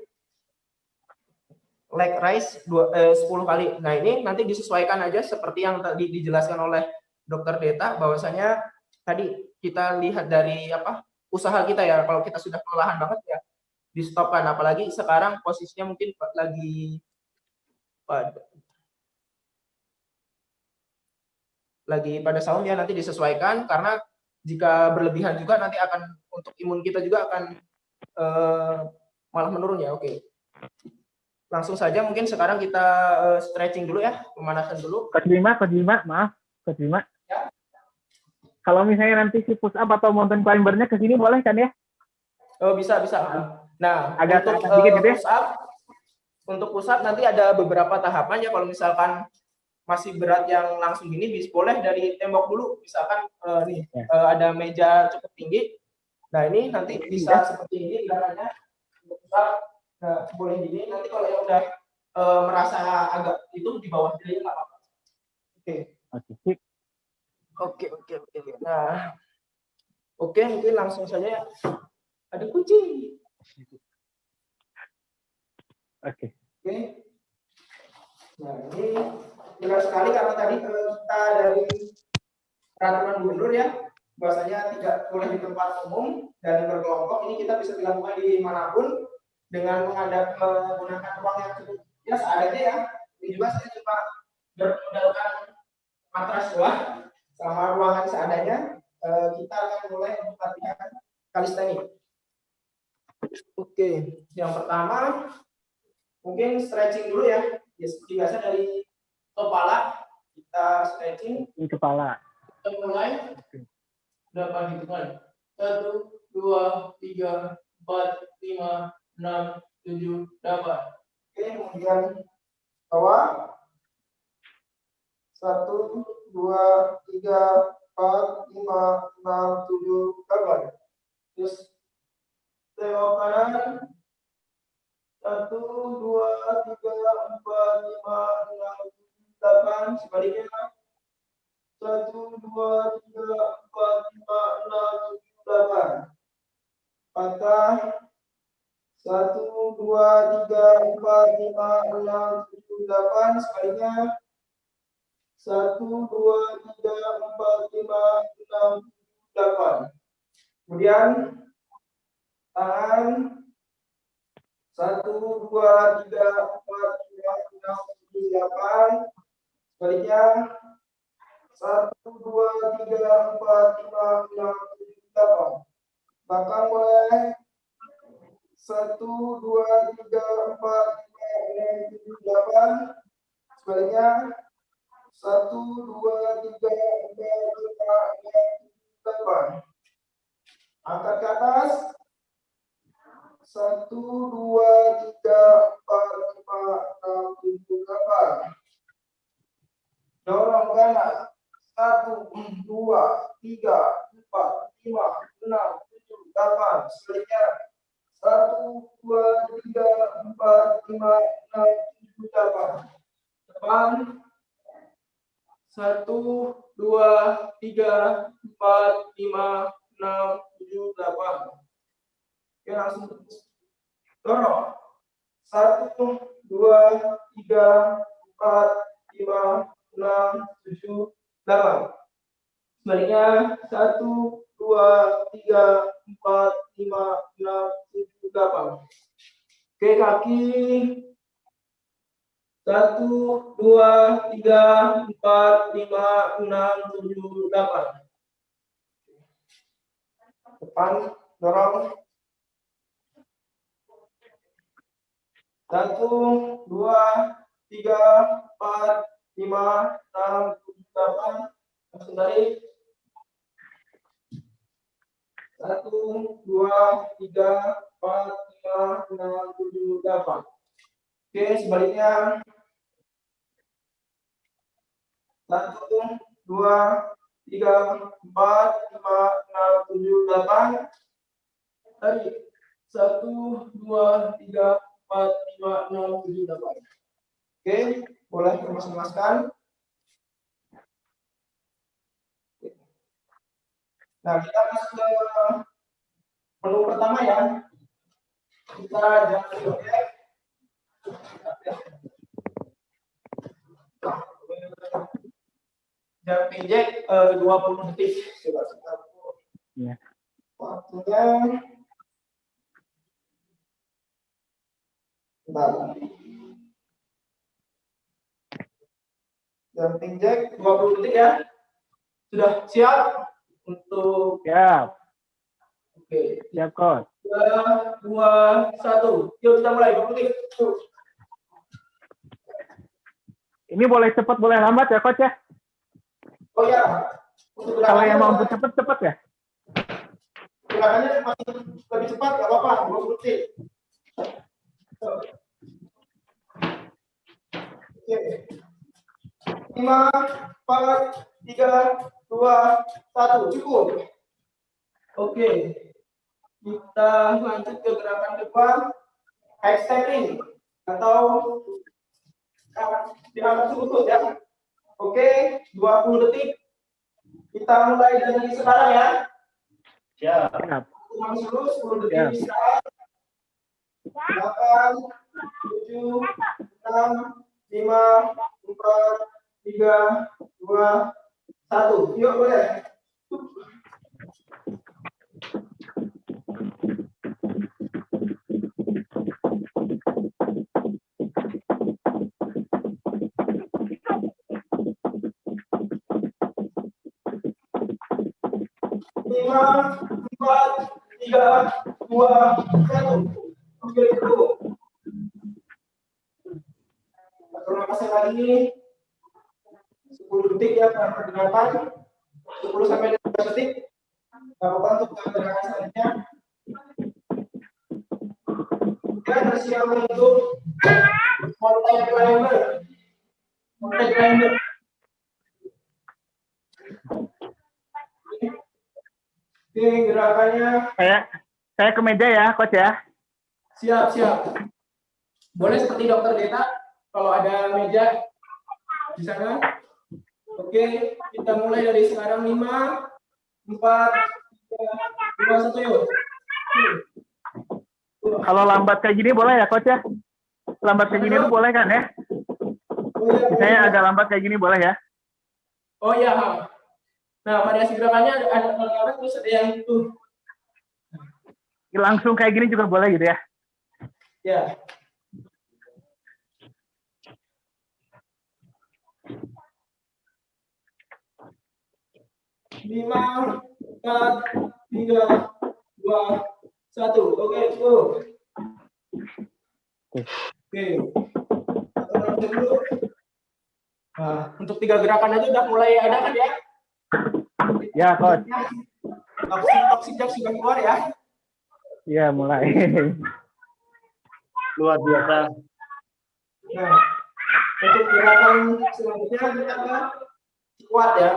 leg raise 10 kali. Nah, ini nanti disesuaikan aja seperti yang tadi dijelaskan oleh Dr. Deta, bahwasanya tadi kita lihat dari usaha kita ya. Kalau kita sudah kelelahan banget ya di-stopkan, apalagi sekarang posisinya mungkin lagi pada saum ya, nanti disesuaikan, karena jika berlebihan juga nanti akan untuk imun kita juga akan malah menurun ya. Oke. Langsung saja mungkin sekarang kita stretching dulu ya, pemanasan dulu. Coach Bima. Ya. Kalau misalnya nanti si push up atau mountain climbernya ke sini boleh kan ya? Oh, bisa. Nah, agak untuk sedikit gitu ya? push up nanti ada beberapa tahapan ya. Kalau misalkan masih berat yang langsung gini, boleh dari tembok dulu. Misalkan ada meja cukup tinggi. Nah, ini nanti bisa seperti ini gerakannya. Untuk push up boleh gini. Nanti kalau yang udah merasa agak itu di bawah jari nggak apa-apa. Oke. Nah, mungkin langsung saja. Ada kucing. Oke. Nah, ini jelas sekali karena tadi kita dari peraturan gubernur ya, bahwasanya tidak boleh di tempat umum dan berkelompok. Ini kita bisa dilakukan di manapun dengan menggunakan ruang yang cukup ya seadanya ya. Ini juga saya cuma bermodalkan matras doang sama ruangan seadanya. Kita akan mulai untuk latihan kalistenik. Oke, yang pertama mungkin stretching dulu ya. Ya seperti biasa dari kepala kita stretching. Di kepala. Kita mulai. Berapa hitungan? 1, 2, 3, 4, 5, 6, 7, 8. Oke, kemudian bawah. 1, 2, 3, 4, 5, 6, 7, 8. Terus tengok kanan. 1, 2, 3, 4, 5, 6, 7, 8. Sebaliknya. 1, 2, 3, 4, 5, 6, 7, 8. Patah. 1, 2, 3, 4, 5, 6, 7, 8. Sebaliknya. 1, 2, 3, 4, 5, 6, 7, 8. Kemudian tangan. 1, 2, 3, 4, 5, 6, 7, 8. Sebaliknya. 1, 2, 3, 4, 5, 6, 7, 8. Belakang boleh. 1, 2, 3, 4, 5, 6, 7, 8. Sebaliknya. 1, 2, 3, 4, 5, 6, 7, 8. Angkat ke atas. 1, 2, 3, 4, 5, 6, 7, 8. Dorong ganas. 1, 2, 3, 4, 5, 6, 8. Sebaliknya 1, 2, 3, 4, 5, 6, 7, 8. Depan 1, 2, 3, 4, 5, 6, 7, 8. Oke, langsung dorong. 1, 2, 3, 4, 5, 6, 7, 8. Sebaliknya 1, 2, 3, 4, 5, 6, 7, 8. Oke, kaki 1, 2, 3, 4, 5, 6, 7, 8. Depan dorong. 1, 2, 3, 4, 5, 6, 7, 8. Langsung tarik. 1, 2, 3, 4, 5, 6, 7, 8. Oke, sebaliknya 1, 2, 3, 4, 5, 6, 7, 8. Tarik. 1, 2, 3, 4, 5, 6, 7, 8. Oke, boleh kemas-kemaskan. Nah, kita masuk ke menu pertama ya. Kita jangan joget. Jumping jack 20 detik. Coba kita Ya. waktunya. Bentar. Jumping jack 20 detik ya. Sudah siap untuk Siap. oke. Siap, Coach. 3, 2, 1. Yuk kita mulai 20 detik. Yuk. Ini boleh cepat, boleh lambat ya, Coach ya? Oh ya. Untuk Kalau yang mau gerakannya cepet ya? masih lebih cepat nggak apa-apa 20 detik. Oke. 5, 4, 3, 2, 1. Cukup. Oke. Kita lanjut ke gerakan depan. High stepping atau di atas lutut ya. Oke, 20 detik. Kita mulai dari sekarang ya. Siap. Masih dulu 10 detik Siap. istirahat. 8, 7, 6, 5, 4, 3, 2, 1. Yuk boleh. Lima, 4, 3, 2, 1. Oke, cukup. Atur nafasnya lagi 10 detik ya pergerakan. 10 sampai 15 detik. Gak apa-apa untuk gerakan selanjutnya. Dan bersiap untuk mountain climber. Mountain climber. Oke, gerakannya Saya ke meja ya, Coach ya. siap. Boleh seperti dokter Deta kalau ada meja di sana. Oke, kita mulai dari sekarang 5, 4, 3, 2, 1 yuk. Kalau lambat kayak gini boleh ya, Coach ya? Lambat kayak gini tuh boleh kan ya? Oh, iya, Misalnya boleh. agak lambat kayak gini boleh ya? Oh iya. Nah, variasi gerakannya ada lambat terus ada yang itu. Langsung kayak gini juga boleh gitu ya? Ya. Lima, 4, 3, 2, 1. Oke, cukup. Oke. Kita dulu. Nah, untuk 3 gerakan aja udah mulai ada kan ya? Ya, Coach. Oksigen sudah keluar ya. Iya, mulai. Luar biasa. Nah, untuk gerakan selanjutnya kita ke squat ya.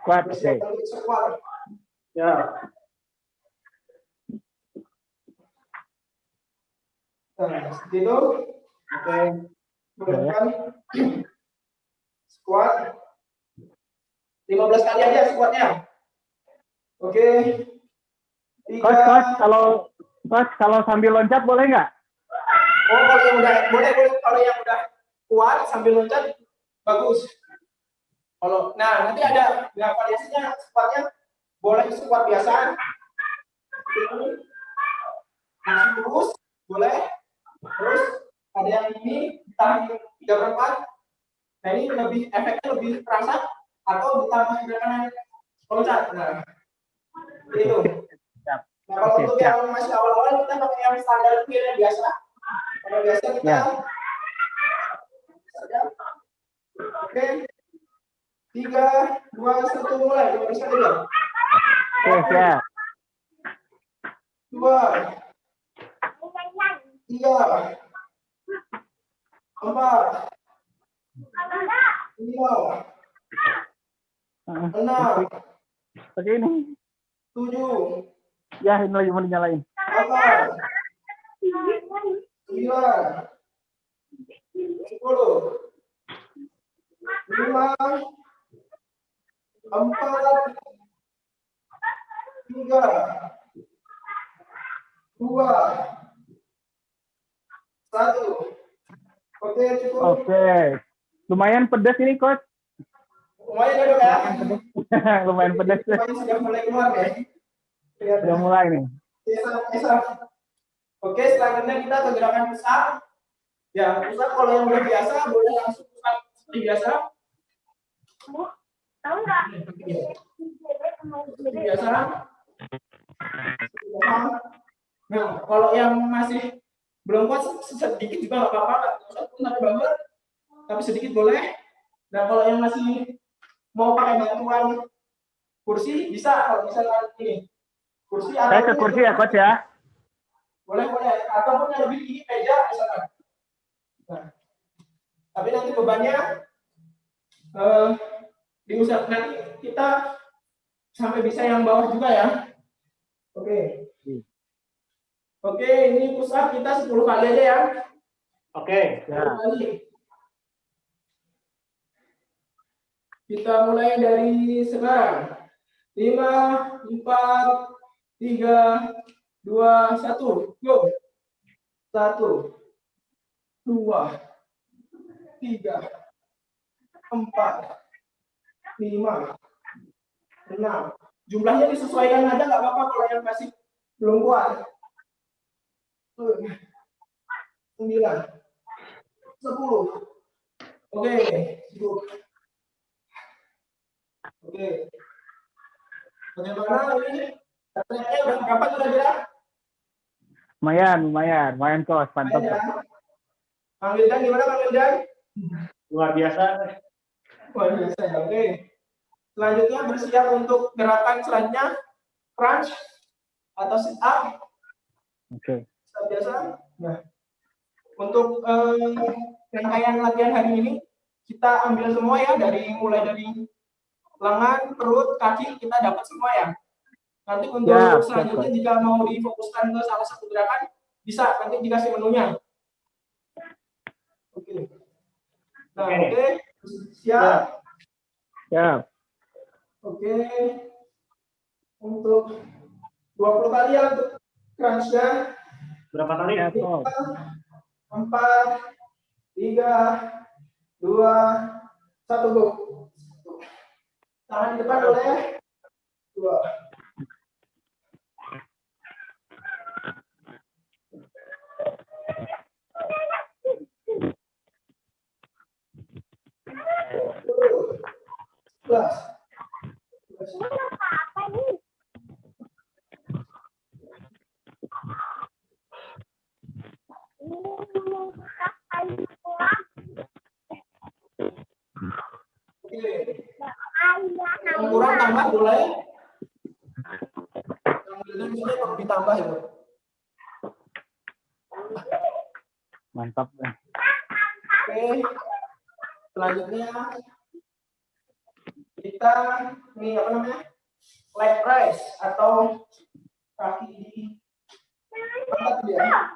Kuat, oke. Persiapan untuk squat. Ya. Nah, seperti itu. Oke. Gunakan squat 15 kali aja squatnya. Oke. Coach, kalau sambil loncat boleh nggak? Oh, kalau yang udah boleh. Kalau yang udah kuat sambil loncat bagus. Nah, nanti ada variasinya squatnya, boleh squat biasa, langsung lurus, boleh. Terus ada yang ini ditahan 3/4. Nah, ini efeknya lebih terasa, atau ditambah gerakan loncat. Nah, itu. Nah, kalau untuk yang masih awal-awal kita pakai yang standar yang biasa. Kalau biasa kita saja. Oke. 3, 2, 1 mulai. 15 kali dulu. Oke, 2, 3, 4, 5, 6, Oke ini. 7, Ya, ini lagi mau dinyalain. 8, 9, 10, 5, 4, 3, 2, 1. Oke, cukup. Oke. Lumayan pedas ini, Coach. Lumayan ya, Dok, ya? Lumayan pedas. Lumayan sudah mulai keluar ya. Sudah mulai nih. Oke, selanjutnya kita ke gerakan pusat. Ya, pusat kalau yang udah biasa boleh langsung pusat seperti biasa. Tahu nggak? Seperti biasa. Nah, kalau yang masih belum kuat sedikit juga nggak apa-apa, nggak usah sampai banget, tapi sedikit boleh. Nah, kalau yang masih mau pakai bantuan kursi bisa, kalau misalnya ini kursi. Saya ke kursi ya, Coach ya. Boleh, ataupun yang lebih tinggi meja misalkan. Nah, tapi nanti bebannya diusahakan nanti kita sampai bisa yang bawah juga ya. Oke. Oke, ini push up kita 10 kali aja ya. Oke. 10 kali. Kita mulai dari sekarang. 5, 4, 3, 2, 1. Go. 1, 2, 3, 4, 5, 6. Jumlahnya disesuaikan aja, nggak apa-apa kalau yang masih belum kuat. 9, 10. Oke, cukup. Oke. Bagaimana ini? Tracknya udah berapa kira-kira? Lumayan, Coach. Mantap. Ya. Kang Wildan gimana, Kang Wildan? Luar biasa. Luar biasa ya, oke. Selanjutnya bersiap untuk gerakan selanjutnya, crunch atau sit up. Oke. Biasa. Nah, untuk rangkaian latihan hari ini kita ambil semua ya, mulai dari lengan, perut, kaki kita dapat semua ya. Nanti untuk selanjutnya jika mau difokuskan ke salah satu gerakan bisa nanti dikasih menunya. Oke. Nah, oke. Siap. Siap. Oke. Untuk 20 kali ya untuk crunch-nya. Berapa kali? 4, 3, 2, 1, go. Tangan di depan boleh. 2. Plus. Yang kurang tambah boleh. Yang ini perlu ditambah ya. Mantap. Oke. Selanjutnya kita ini apa namanya? Leg press atau kaki di angkat dia.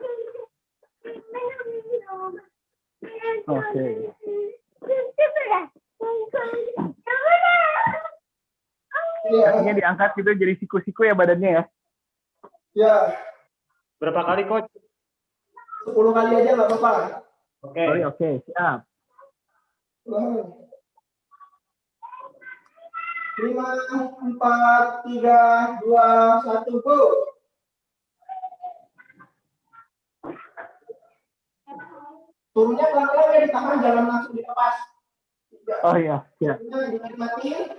Oke. Iya. Kakinya diangkat gitu jadi siku-siku ya badannya ya. Ya, Berapa kali, Coach? 10 kali aja nggak apa-apa. Oke. Oke, siap. 5, 4, 3, 2, 1, go. Turunnya pelan-pelan ya, ditahan, jangan langsung dilepas. Oh iya, siap. Turunnya dinikmatin.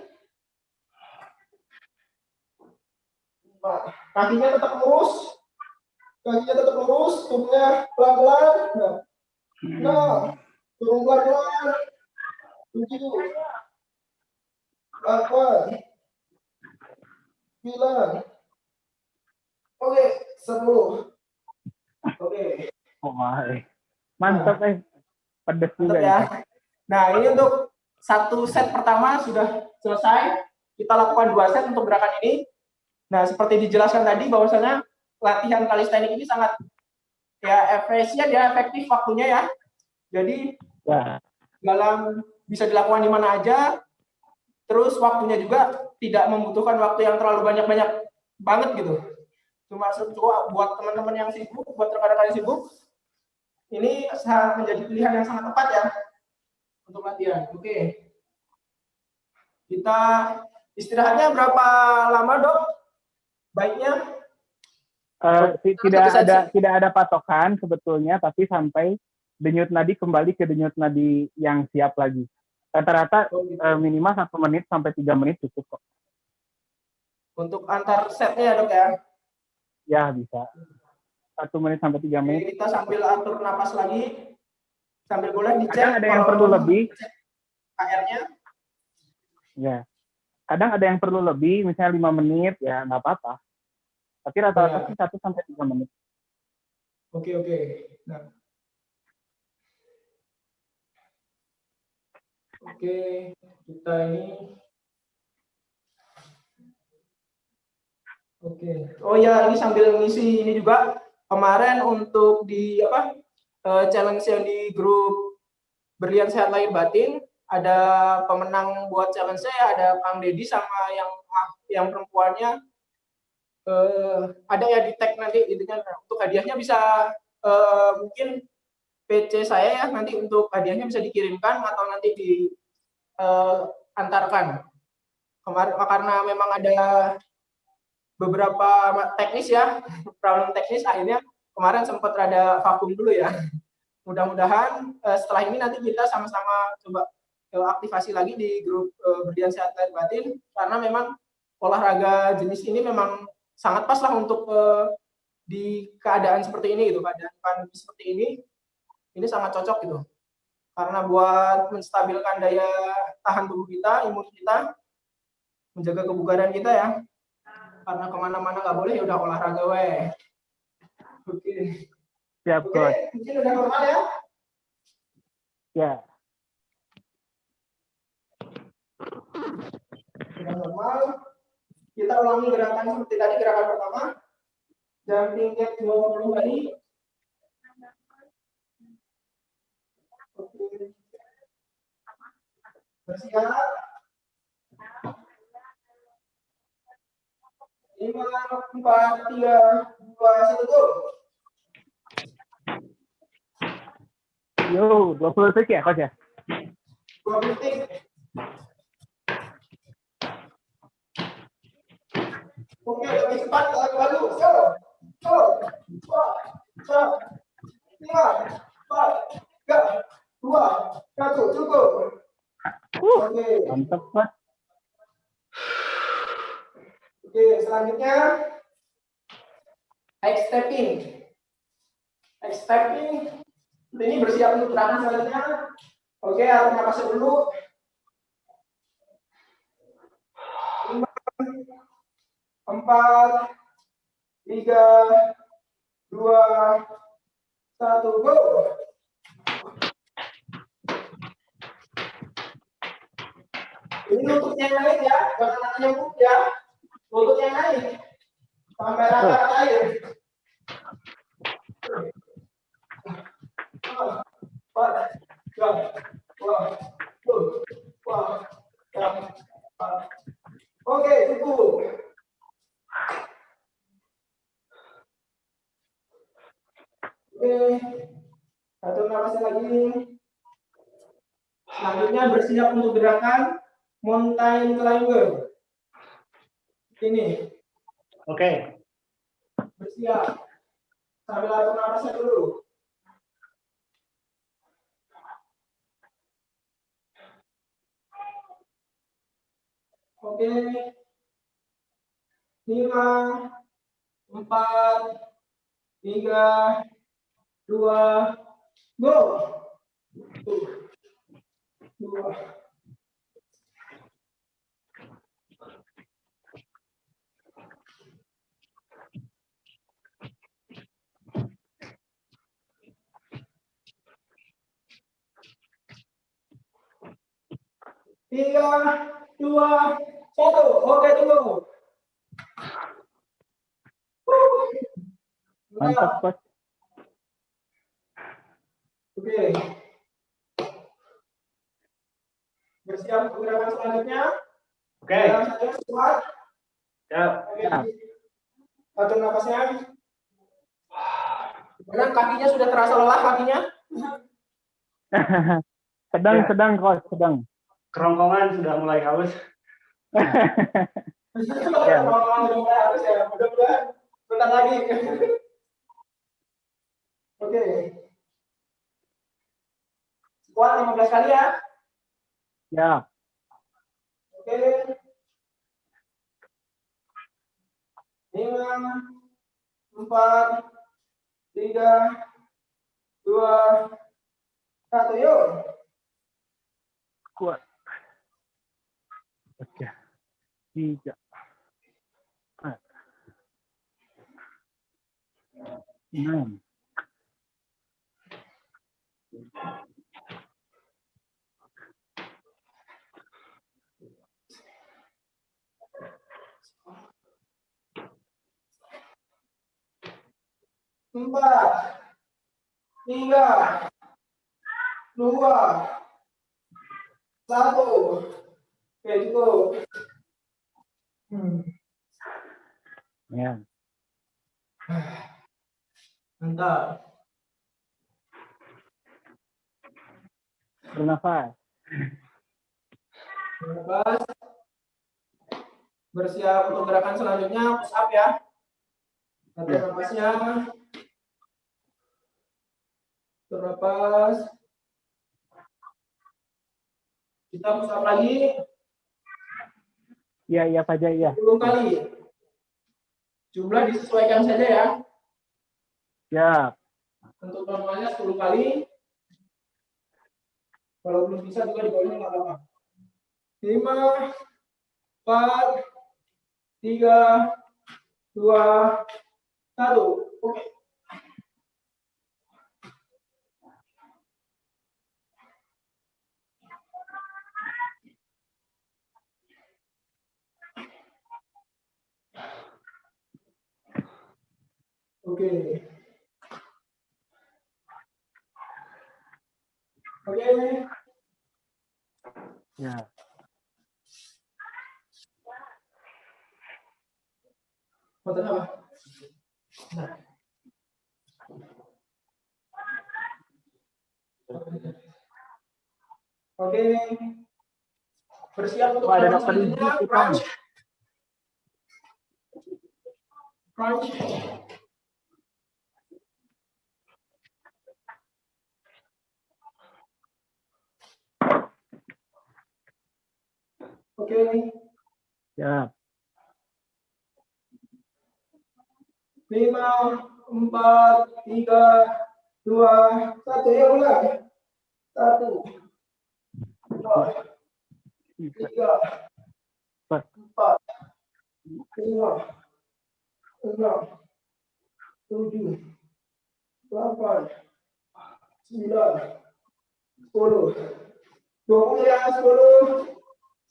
Kakinya tetap lurus. Turunnya pelan-pelan. Nah, turun pelan-pelan. 7, 8, 9. Oke, 10. Oke. Oh, mantap pedes juga Mantap ya. nih. Nah, ini untuk satu set pertama sudah selesai. Kita lakukan 2 set untuk gerakan ini. Nah, seperti dijelaskan tadi bahwasanya latihan kalistenik ini sangat ya efisien ya, efektif waktunya ya. Jadi Ya. bisa dilakukan di mana aja. Terus waktunya juga tidak membutuhkan waktu yang terlalu banyak banget gitu. Cuma buat teman-teman yang sibuk, buat rekan-rekan yang sibuk, ini menjadi pilihan yang sangat tepat ya untuk latihan. Oke. Kita istirahatnya berapa lama, Dok? Baiknya tidak ada patokan sebetulnya, tapi sampai denyut nadi kembali ke denyut nadi yang siap lagi. Rata-rata minimal 1 menit sampai 3 menit cukup kok. Untuk antar setnya ya, Dok ya? Ya, bisa. 1 menit sampai 3 menit. Kita sambil atur napas lagi, sambil boleh dicek. Kadang ada yang perlu lebih. KR-nya. Ya. Kadang ada yang perlu lebih, misalnya 5 menit, ya nggak apa-apa. Tapi rata-rata sih 1 sampai 3 menit. Oke. Nah. Oke, kita ini. Oke. Oh ya, ini sambil ngisi ini juga kemarin untuk di challenge yang di grup Berlian Sehat Lahir Batin, ada pemenang buat challenge saya, ada Kang Dedi sama yang perempuannya. Ada ya di tag nanti intinya. Untuk hadiahnya bisa mungkin PC saya ya, nanti untuk hadiahnya bisa dikirimkan atau nanti diantarkan. Kemarin karena memang ada beberapa teknis ya, problem teknis, akhirnya kemarin sempat rada vakum dulu ya. Mudah-mudahan setelah ini nanti kita sama-sama coba aktivasi lagi di grup Berlian Sehat Lahir Batin, karena memang olahraga jenis ini memang sangat pas lah untuk di keadaan seperti ini gitu, keadaan pandemi seperti ini sangat cocok gitu. Karena buat menstabilkan daya tahan tubuh kita, imun kita, menjaga kebugaran kita ya. Karena kemana-mana nggak boleh, ya udah olahraga weh. Oke. Siap, Oke, mungkin udah normal ya? Ya. Sudah normal. Kita ulangi gerakan seperti tadi, gerakan pertama. Jumping jack 20 kali. Oke. Bersiap. 5, 4, 3, 2, 1, go. Yo, 20 detik ya, Coach ya? 20 detik. Oke, lebih cepat lagi baru. Go. 5, 4, 3, 2, 1, cukup. Oke. Mantap, Coach. Oke, selanjutnya X-stepping. Ini bersiap untuk gerakan selanjutnya. Oke, atur napasnya dulu. 5, 4, 3, 2, 1, go. Ini lututnya yang naik ya, jangan nantinya buk ya. Lututnya yang naik sampai rata-rata air. 4, 3, Oke, cukup. Oke, atur nafasnya lagi. Selanjutnya bersiap untuk gerakan mountain climber. Ini. Oke. Bersiap. Sambil atur nafasnya dulu. Oke. 5, 4, 3, 2, go. 2. Tiga, dua, satu. Oke, tunggu. Mantap, Coach. Oke. Bersiap untuk gerakan selanjutnya. Oke. Dalam saja kuat. Siap. Oke. Atur nafasnya. Karena kakinya sudah terasa lelah kakinya. sedang, Coach, sedang. Kerongkongan sudah mulai haus. Ya. Mudah-mudahan bentar lagi. Oke. Kuat 15 kali ya. Ya. Oke. 5, 4, 3, 2, 1, yuk. Kuat. Oke. 3, 4, 6. Empat, 3, 2, 1. Oke, cukup. Ya. Mantap. Bernafas. Bernafas. Bersiap untuk gerakan selanjutnya, push up ya. Atur nafasnya. Atur nafas. Kita push up lagi. Iya saja, iya. 10 kali. Jumlah disesuaikan saja ya. Ya. Untuk normalnya 10 kali. Kalau belum bisa juga digolongin nggak apa-apa. 5, 4, 3, 2, 1. Oke. Oke. Oke. Ya. Foto apa? Oke. Bersiap untuk Ada gerakan dokter selanjutnya. Ibu, Crunch. Crunch. Oke. Ya. 5, 4, 3, 2, 1. Ya mulai. 1, 2, 3, 4, 5, 6, 7, 8, 9, 10. 20 ya, 10,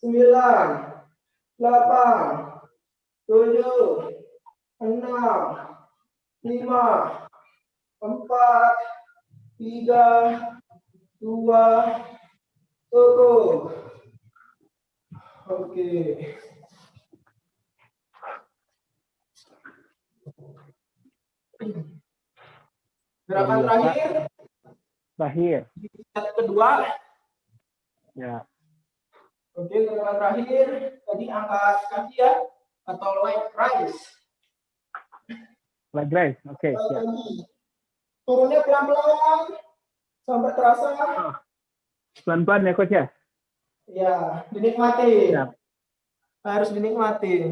9, 8, 7, 6, 5, 4, 3, 2, cukup. Oke. Gerakan Luar biasa. terakhir, Terakhir. set kedua. Ya. Oke, gerakan terakhir tadi angkat kaki ya, atau leg raise. Leg raise. Oke, siap. Turunnya pelan-pelan sampai terasa. Pelan-pelan ya, Coach ya? Ya, dinikmati. Siap. Harus dinikmati.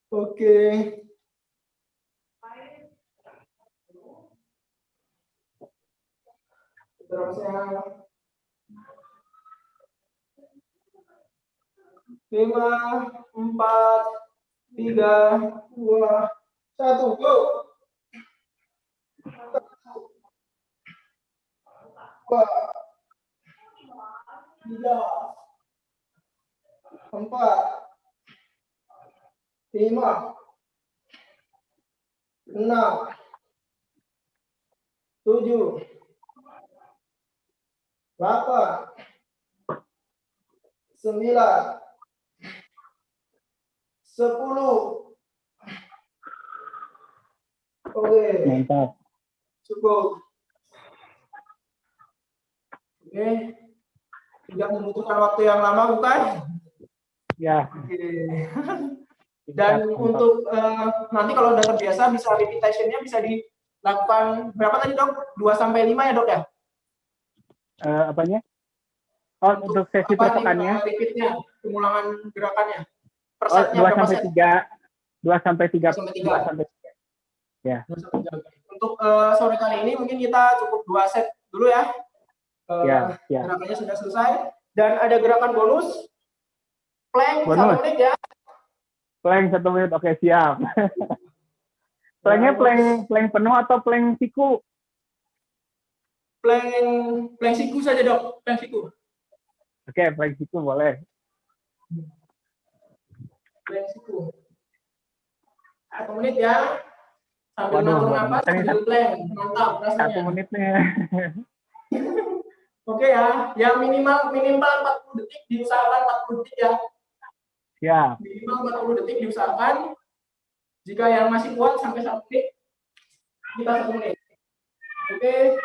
Oke. Terusnya 5, 4, 3, 2, 1, go. 2, 3, 4, 5, 6, 7, 8, 9, 10. Oke, Mantap. cukup. Oke, tidak membutuhkan waktu yang lama, bukan? Ya. Oke. Dan Mantap. untuk nanti kalau udah terbiasa, bisa repetition-nya bisa dilakukan berapa tadi dok? 2 sampai 5 ya dok ya? Apanya? Oh, untuk sesi perpekannya? Repeat-nya, pengulangan gerakannya. Per Oh, setnya 2 berapa sampai set? 3. 2 sampai 3. 2 sampai 3. 2 sampai 3. Ya. Untuk sore kali ini mungkin kita cukup 2 set dulu ya. Ya. Gerakannya sudah selesai. Dan ada gerakan bonus. Plank 1 Bonus. menit ya. Plank 1 menit. Oke, siap. Planknya plank penuh atau plank siku? Plank siku saja dok. Plank siku. Oke, plank siku boleh. Plank siku. 1 menit ya. Sambil Waduh, ngatur luar napas, biasa nih. sambil plank. Mantap rasanya. 1 menit nih. Oke ya, yang minimal 40 detik diusahakan 40 detik ya. Siap. Minimal 40 detik diusahakan. Jika yang masih kuat sampai 1 menit, kita 1 menit. Oke.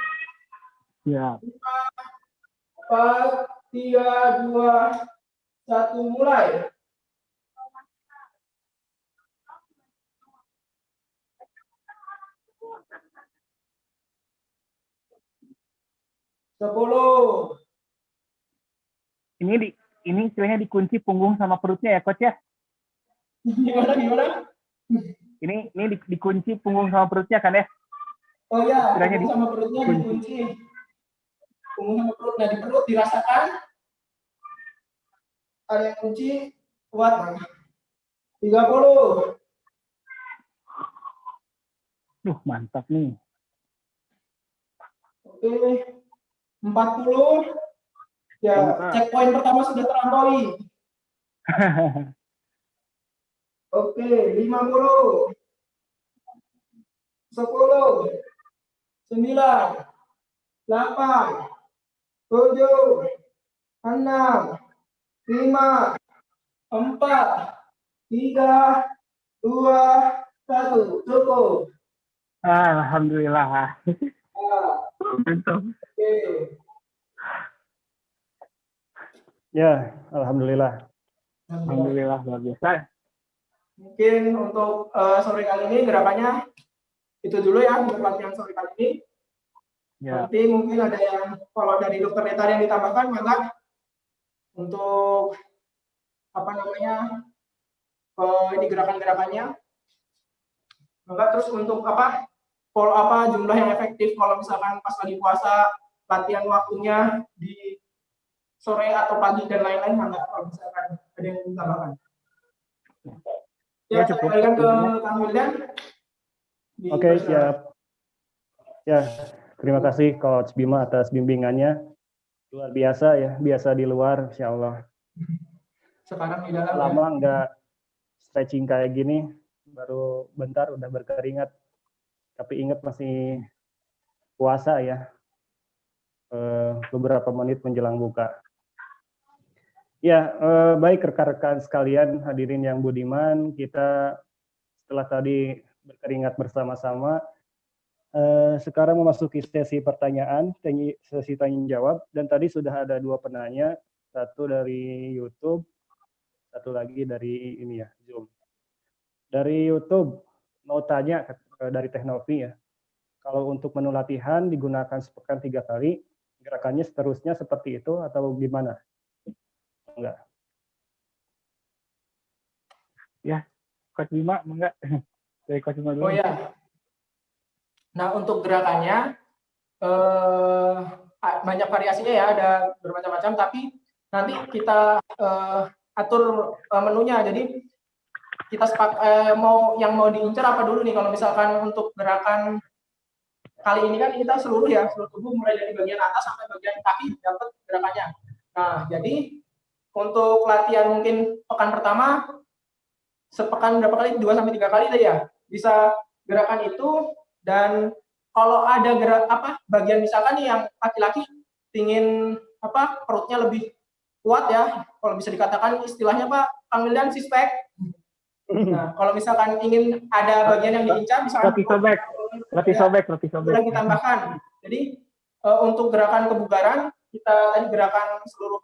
Siap. 5, 4, 3, 2, 1, mulai. Sepuluh. Ini istilahnya dikunci punggung sama perutnya ya, Coach ya? Gimana? Ini dikunci punggung sama perutnya kan ya? Oh ya, Istilahnya punggung sama perutnya dikunci. Punggung sama perut, nah di perut dirasakan. Ada yang kunci, kuat. 30. Duh, mantap nih. Oke. 40. Ya, checkpoint pertama sudah terlampaui. Oke, 50. 10. 9. 8. 7. 6. 5. 4. 3. 2. 1. Cukup. Alhamdulillah. Mantap. Oke. Ya, alhamdulillah. Alhamdulillah, luar biasa. Mungkin untuk sore kali ini gerakannya itu dulu ya untuk latihan sore kali ini. Ya. Nanti mungkin ada yang kalau dari dokter Netar yang ditambahkan, maka untuk apa namanya ini gerakan-gerakannya. Maka terus untuk apa jumlah yang efektif kalau misalkan pas lagi puasa latihan waktunya di sore atau pagi dan lain-lain, maka kalau misalkan ada yang ditambahkan. Ya, cukup. saya kembalikan ke Kang Wildan. Oke, siap. Ya, terima kasih Coach Bima atas bimbingannya. Luar biasa ya, biasa di luar, insya Allah. Sekarang di dalam lama nggak stretching kayak gini, baru bentar udah berkeringat. Tapi ingat masih puasa ya. beberapa menit menjelang buka. Ya, baik rekan-rekan sekalian, hadirin yang budiman, kita setelah tadi berkeringat bersama-sama, sekarang memasuki sesi pertanyaan, sesi tanya jawab, dan tadi sudah ada 2 penanya, satu dari YouTube, satu lagi dari ini ya, Zoom. Dari YouTube, mau tanya dari Teknovi ya, kalau untuk menu latihan digunakan sepekan 3 kali, gerakannya seterusnya seperti itu atau gimana? Enggak. Ya, Coach Bima, enggak? Dari Coach Bima dulu. Oh ya. Nah, untuk gerakannya banyak variasinya ya, ada bermacam-macam, tapi nanti kita atur menunya. Jadi kita mau diincar apa dulu nih? Kalau misalkan untuk gerakan kali ini kan kita seluruh tubuh mulai dari bagian atas sampai bagian kaki dapat gerakannya. Nah, jadi untuk latihan mungkin pekan pertama sepekan berapa kali? 2 sampai 3 kali deh ya. Bisa gerakan itu, dan kalau ada bagian misalkan nih yang laki-laki ingin perutnya lebih kuat ya, kalau bisa dikatakan istilahnya Pak Kang Mildan six-pack. Nah, kalau misalkan ingin ada bagian yang diincar, misalkan latih sobek. Boleh ditambahkan. Jadi untuk gerakan kebugaran, kita tadi gerakan seluruh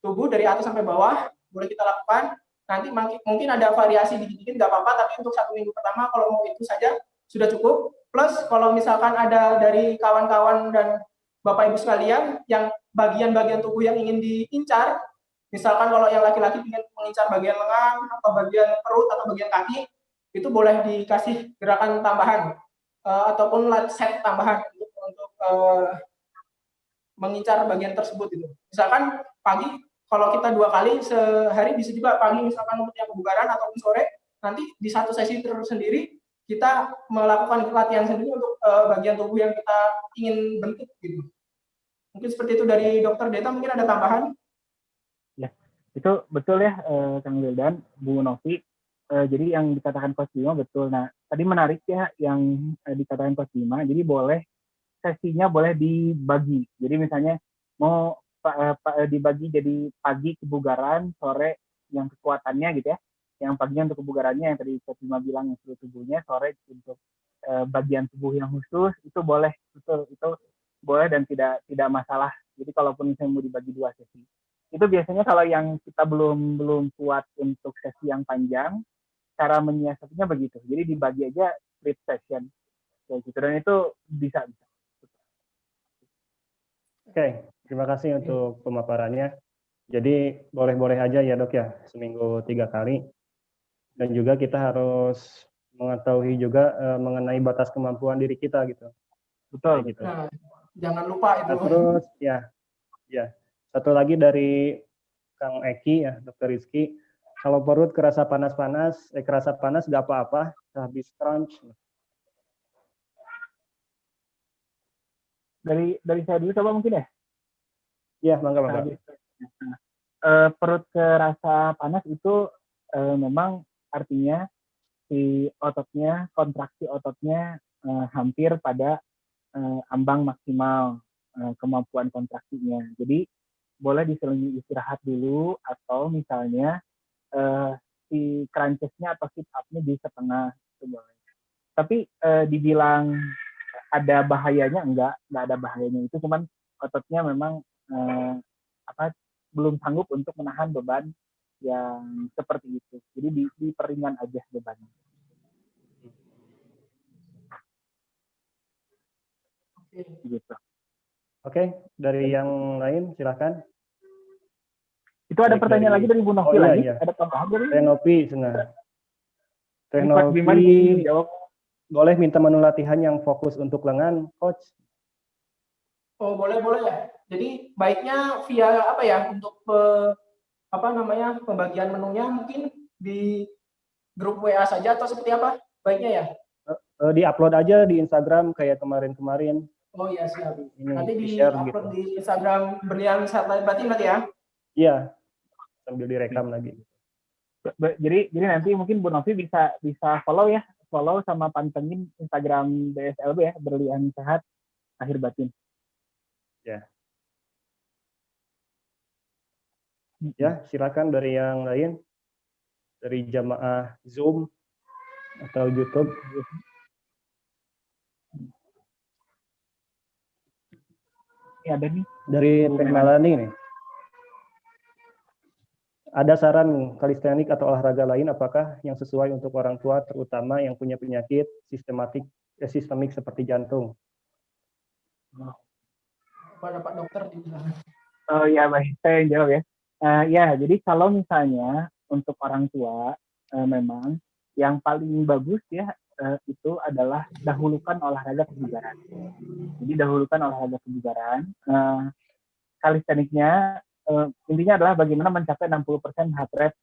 tubuh dari atas sampai bawah, boleh kita lakukan. Nanti mungkin ada variasi dikit-dikit, nggak apa-apa, tapi untuk 1 minggu pertama kalau mau itu saja sudah cukup. Plus kalau misalkan ada dari kawan-kawan dan Bapak Ibu sekalian yang bagian-bagian tubuh yang ingin diincar, misalkan kalau yang laki-laki ingin mengincar bagian lengan atau bagian perut atau bagian kaki, itu boleh dikasih gerakan tambahan ataupun set tambahan untuk mengincar bagian tersebut itu. Misalkan pagi kalau kita 2 kali sehari, bisa juga pagi misalkan untuk yang kebugaran ataupun sore, nanti di satu sesi tersendiri kita melakukan latihan sendiri untuk bagian tubuh yang kita ingin bentuk gitu. Mungkin seperti itu dari Dokter Deta, mungkin ada tambahan? Ya, itu betul ya Kang Wildan, Bu Novi. Jadi yang dikatakan Coach Bima betul. Nah, tadi menarik ya yang dikatakan Coach Bima. Jadi sesinya boleh dibagi. Jadi misalnya mau dibagi jadi pagi kebugaran, sore yang kekuatannya gitu ya. Yang paginya untuk kebugarannya, yang tadi Coach Bima bilang yang seluruh tubuhnya, sore untuk bagian tubuh yang khusus, itu boleh, betul, itu boleh dan tidak masalah. Jadi kalaupun misalnya mau dibagi 2 sesi, itu biasanya kalau yang kita belum kuat untuk sesi yang panjang, cara menyiasatinya begitu. Jadi dibagi aja split session kayak gitu, dan itu bisa. Oke, terima kasih untuk pemaparannya. Jadi boleh-boleh aja ya Dok ya, seminggu 3 kali. Dan juga kita harus mengetahui juga mengenai batas kemampuan diri kita gitu. Betul. Gitu. Nah, jangan lupa itu. Nah, terus ya, satu lagi dari Kang Eki ya, Dokter Rizky. Kalau perut kerasa panas nggak apa-apa, habis crunch. Dari saya dulu coba mungkin ya? Iya, mangga. Perut kerasa panas itu memang artinya si ototnya, kontraksi ototnya hampir pada ambang maksimal kemampuan kontraksinya. Jadi boleh diselingi istirahat dulu, atau misalnya si crunches-nya atau sit up-nya di setengah, itu boleh. Tapi dibilang ada bahayanya, enggak ada bahayanya. Itu cuman ototnya memang belum sanggup untuk menahan beban yang seperti itu. Jadi diperingan aja bebannya. Gitu. Oke, dari yang lain silakan. Itu ada pertanyaan lagi dari Bu Novi lagi. Iya. Ada tambahan dari Teknovi. Boleh minta menu latihan yang fokus untuk lengan, Coach? Oh, boleh ya. Jadi baiknya via untuk pembagian menunya mungkin di grup WA saja atau seperti apa? Baiknya ya? Di-upload aja di Instagram kayak kemarin-kemarin. Oh iya, siap. Nanti di-share di-upload gitu di Instagram Berlian Sehat Lahir Batin berarti ya? Iya, sambil direkam lagi. Jadi nanti mungkin Bu Novi bisa follow sama pantengin Instagram BSLB ya, Berlian Sehat Lahir Batin. Ya. Ya, silakan dari yang lain, dari jamaah Zoom atau YouTube. Ya, ada nih. Dari Teknalani nih. Ada saran kalistenik atau olahraga lain apakah yang sesuai untuk orang tua terutama yang punya penyakit sistemik seperti jantung? Pak dokter di sana. Oh ya, baik, saya yang jawab ya. Ya, jadi kalau misalnya untuk orang tua memang yang paling bagus ya itu adalah dahulukan olahraga kebugaran. Jadi dahulukan olahraga kebugaran. Kalisteniknya intinya adalah bagaimana mencapai 60% heart rate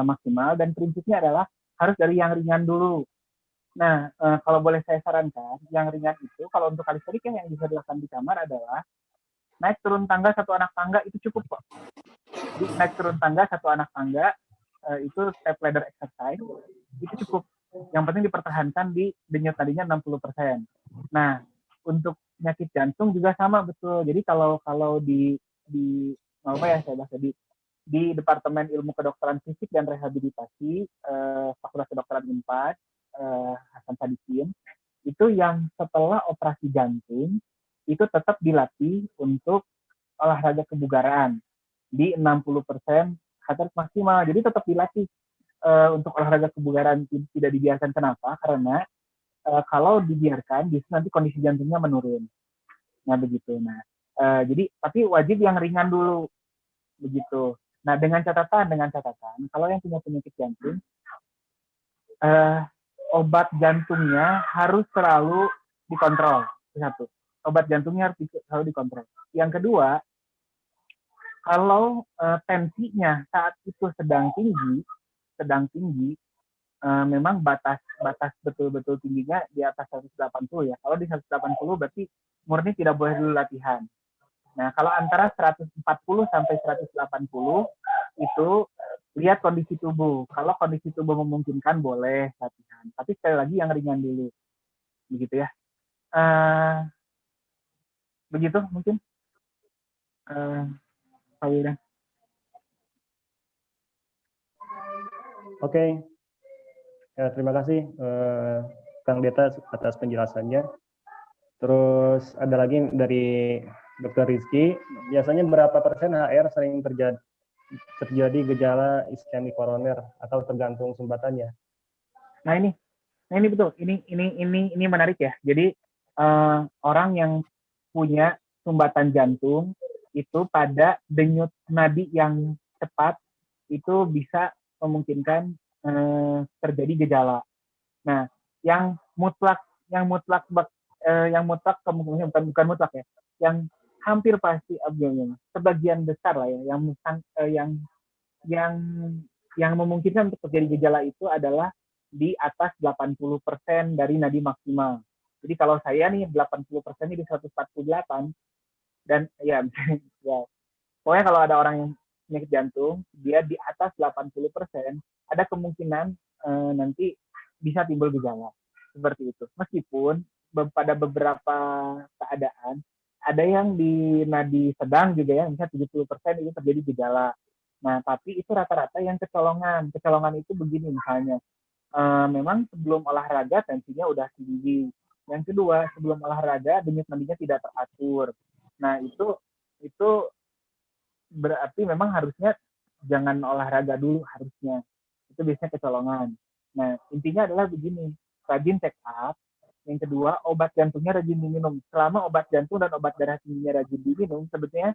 maksimal, dan prinsipnya adalah harus dari yang ringan dulu. Nah, kalau boleh saya sarankan, yang ringan itu kalau untuk kalistenik yang bisa dilakukan di kamar adalah naik turun tangga 1 anak tangga itu cukup kok. Jadi naik turun tangga 1 anak tangga itu step ladder exercise itu cukup. Yang penting dipertahankan di denyut nadinya 60%. Nah, untuk penyakit jantung juga sama betul. Jadi kalau di apa ya saya bahas di Departemen Ilmu Kedokteran Fisik dan Rehabilitasi Fakultas Kedokteran Unpad Hasan Sadikin itu yang setelah operasi jantung itu tetap dilatih untuk olahraga kebugaran di 60% heart rate maksimal. Jadi tetap dilatih untuk olahraga kebugaran, tidak dibiarkan. Kenapa? Karena kalau dibiarkan justru nanti kondisi jantungnya menurun. Nah begitu. Nah jadi tapi wajib yang ringan dulu begitu. Nah dengan catatan kalau yang punya penyakit jantung obat jantungnya harus selalu dikontrol. Satu, obat jantungnya harus selalu dikontrol. Yang kedua, kalau tensinya saat itu sedang tinggi, memang batas betul-betul tingginya di atas 180 ya. Kalau di 180 berarti murni tidak boleh dulu latihan. Nah, kalau antara 140 sampai 180 itu lihat kondisi tubuh. Kalau kondisi tubuh memungkinkan boleh latihan. Tapi sekali lagi yang ringan dulu. Begitu ya. Begitu mungkin. Pak Wildan. Oke. Ya, terima kasih Kang Deta atas penjelasannya. Terus ada lagi dari Dr. Rizky, biasanya berapa persen HR sering terjadi gejala iskemik koroner atau tergantung sumbatannya? Nah ini betul, ini menarik ya. Jadi orang yang punya sumbatan jantung itu pada denyut nadi yang cepat itu bisa memungkinkan terjadi gejala. Nah, yang mutlak kemungkinan bukan mutlak ya, yang hampir pasti sebagian besar lah ya, yang memungkinkan untuk terjadi gejala itu adalah di atas 80% dari nadi maksimal. Jadi kalau saya nih 80% ini di 148 dan ya pokoknya kalau ada orang yang penyakit jantung dia di atas 80% ada kemungkinan nanti bisa timbul gejala seperti itu. Meskipun pada beberapa keadaan ada yang di nadi sedang juga ya, misalnya 70% itu terjadi gejala. Nah, tapi itu rata-rata yang kecolongan. Kecolongan itu begini misalnya, memang sebelum olahraga tensinya udah tinggi. Yang kedua, sebelum olahraga denyut nadinya tidak teratur. Nah, itu berarti memang harusnya jangan olahraga dulu harusnya. Itu biasanya kecolongan. Nah, intinya adalah begini, rajin check up. Yang kedua, obat jantungnya rajin diminum. Selama obat jantung dan obat darah tingginya rajin diminum, sebetulnya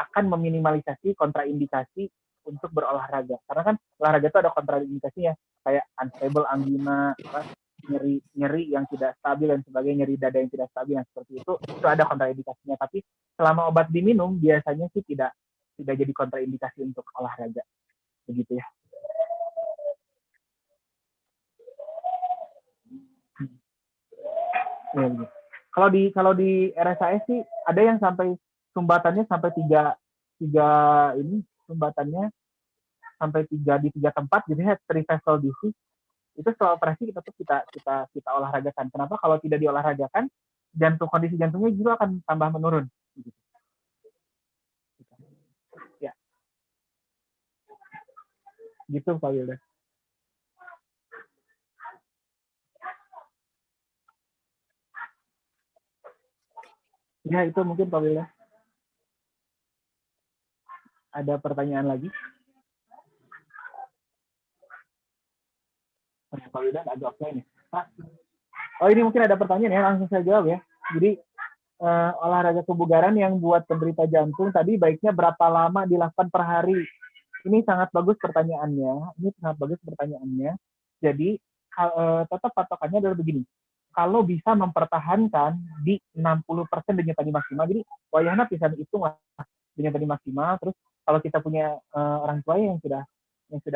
akan meminimalisasi kontraindikasi untuk berolahraga. Karena kan olahraga itu ada kontraindikasinya, kayak unstable angina, nyeri yang tidak stabil dan sebagainya, nyeri dada yang tidak stabil, yang seperti itu ada kontraindikasinya. Tapi selama obat diminum, biasanya sih tidak jadi kontraindikasi untuk olahraga. Begitu ya. Kalau di RSAS sih ada yang sampai sumbatannya sampai tiga ini sumbatannya sampai di 3 tempat, jadi trifacial disease. Itu setelah operasi kita olahragakan. Kenapa? Kalau tidak diolahragakan, kondisi jantungnya juga akan tambah menurun. Ya, Gitu Pak Wildan. Ya itu mungkin Pak Wildan. Ada pertanyaan lagi? Pak Wildan agak offline ya. Pak. Oh ini mungkin ada pertanyaan ya, langsung saya jawab ya. Jadi olahraga kebugaran yang buat penderita jantung tadi baiknya berapa lama dilakukan per hari? Ini sangat bagus pertanyaannya. Jadi tetap patokannya adalah begini. Kalau bisa mempertahankan di 60% denyut nadi maksimal. Jadi wayahna bisa dihitung lah denyut nadi maksimal. Terus kalau kita punya orang tua yang sudah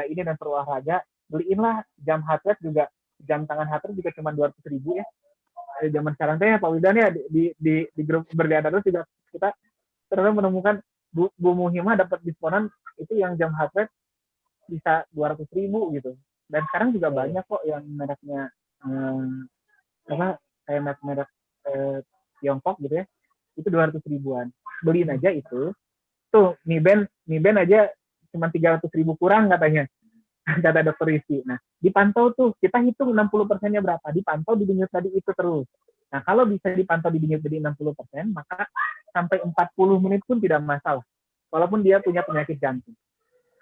ini dan berolahraga, beliinlah jam heart rate juga, jam tangan heart rate juga cuma 200.000 ya. Zaman sekarang teh Pak Wildan ya di grup berlian terus juga kita ternyata menemukan Bu Muhimah dapat diskonan itu yang jam heart rate bisa 200.000 gitu. Dan sekarang juga banyak kok yang mereknya kayak merek Tiongkok gitu ya, itu 200.000-an. Beliin aja itu. Tuh, Mi Band aja cuma 300.000 kurang katanya. Kata Dokter Rizky. Nah, dipantau tuh, kita hitung 60%-nya berapa, dipantau di denyut nadi itu terus. Nah, kalau bisa dipantau di denyut nadi 60%, maka sampai 40 menit pun tidak masalah. Walaupun dia punya penyakit jantung.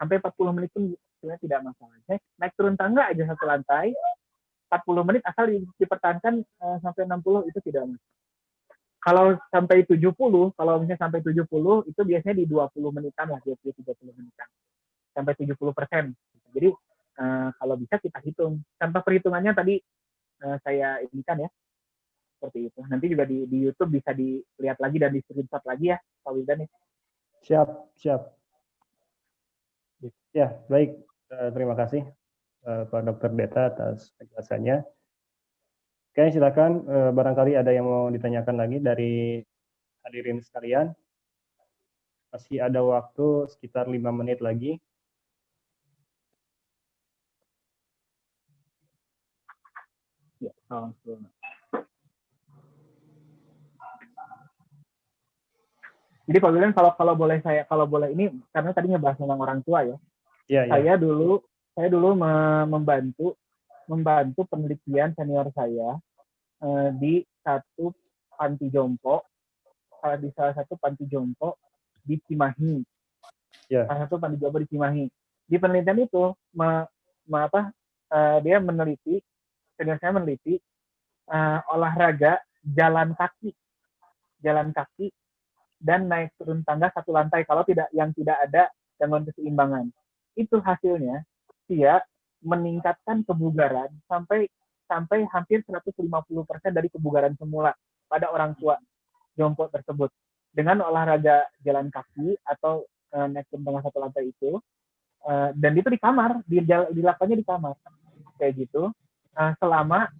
Sampai 40 menit pun sebenarnya tidak masalah. Naik turun tangga aja satu lantai, 40 menit asal dipertahankan sampai 60 itu tidak masalah. Kalau sampai 70, kalau misalnya sampai 70 itu biasanya di 20 menitan lah, 20-30 menitan. Sampai 70%. Jadi kalau bisa kita hitung. Tanpa perhitungannya tadi saya indikan ya. Seperti itu. Nanti juga di YouTube bisa dilihat lagi dan di screenshot lagi ya, Pak Wildan ya. Siap. Ya, baik. Terima kasih Pak Dr. Deta atas penjelasannya. Oke, silakan. Barangkali ada yang mau ditanyakan lagi dari hadirin sekalian. Masih ada waktu sekitar 5 menit lagi. Ya, jadi Pak Wildan kalau boleh ini karena tadinya bahas tentang orang tua ya. Saya dulu membantu penelitian senior saya di satu panti jompo, di salah satu panti jompo di Cimahi. Salah satu panti jompo di Cimahi. Di penelitian itu dia meneliti, senior saya meneliti olahraga jalan kaki dan naik turun tangga satu lantai kalau tidak ada gangguan keseimbangan. Itu hasilnya dia meningkatkan kebugaran sampai hampir 150% dari kebugaran semula pada orang tua jompo tersebut dengan olahraga jalan kaki atau naik turun tangga satu lantai itu, dan itu di kamar, dilakukannya di kamar kayak gitu selama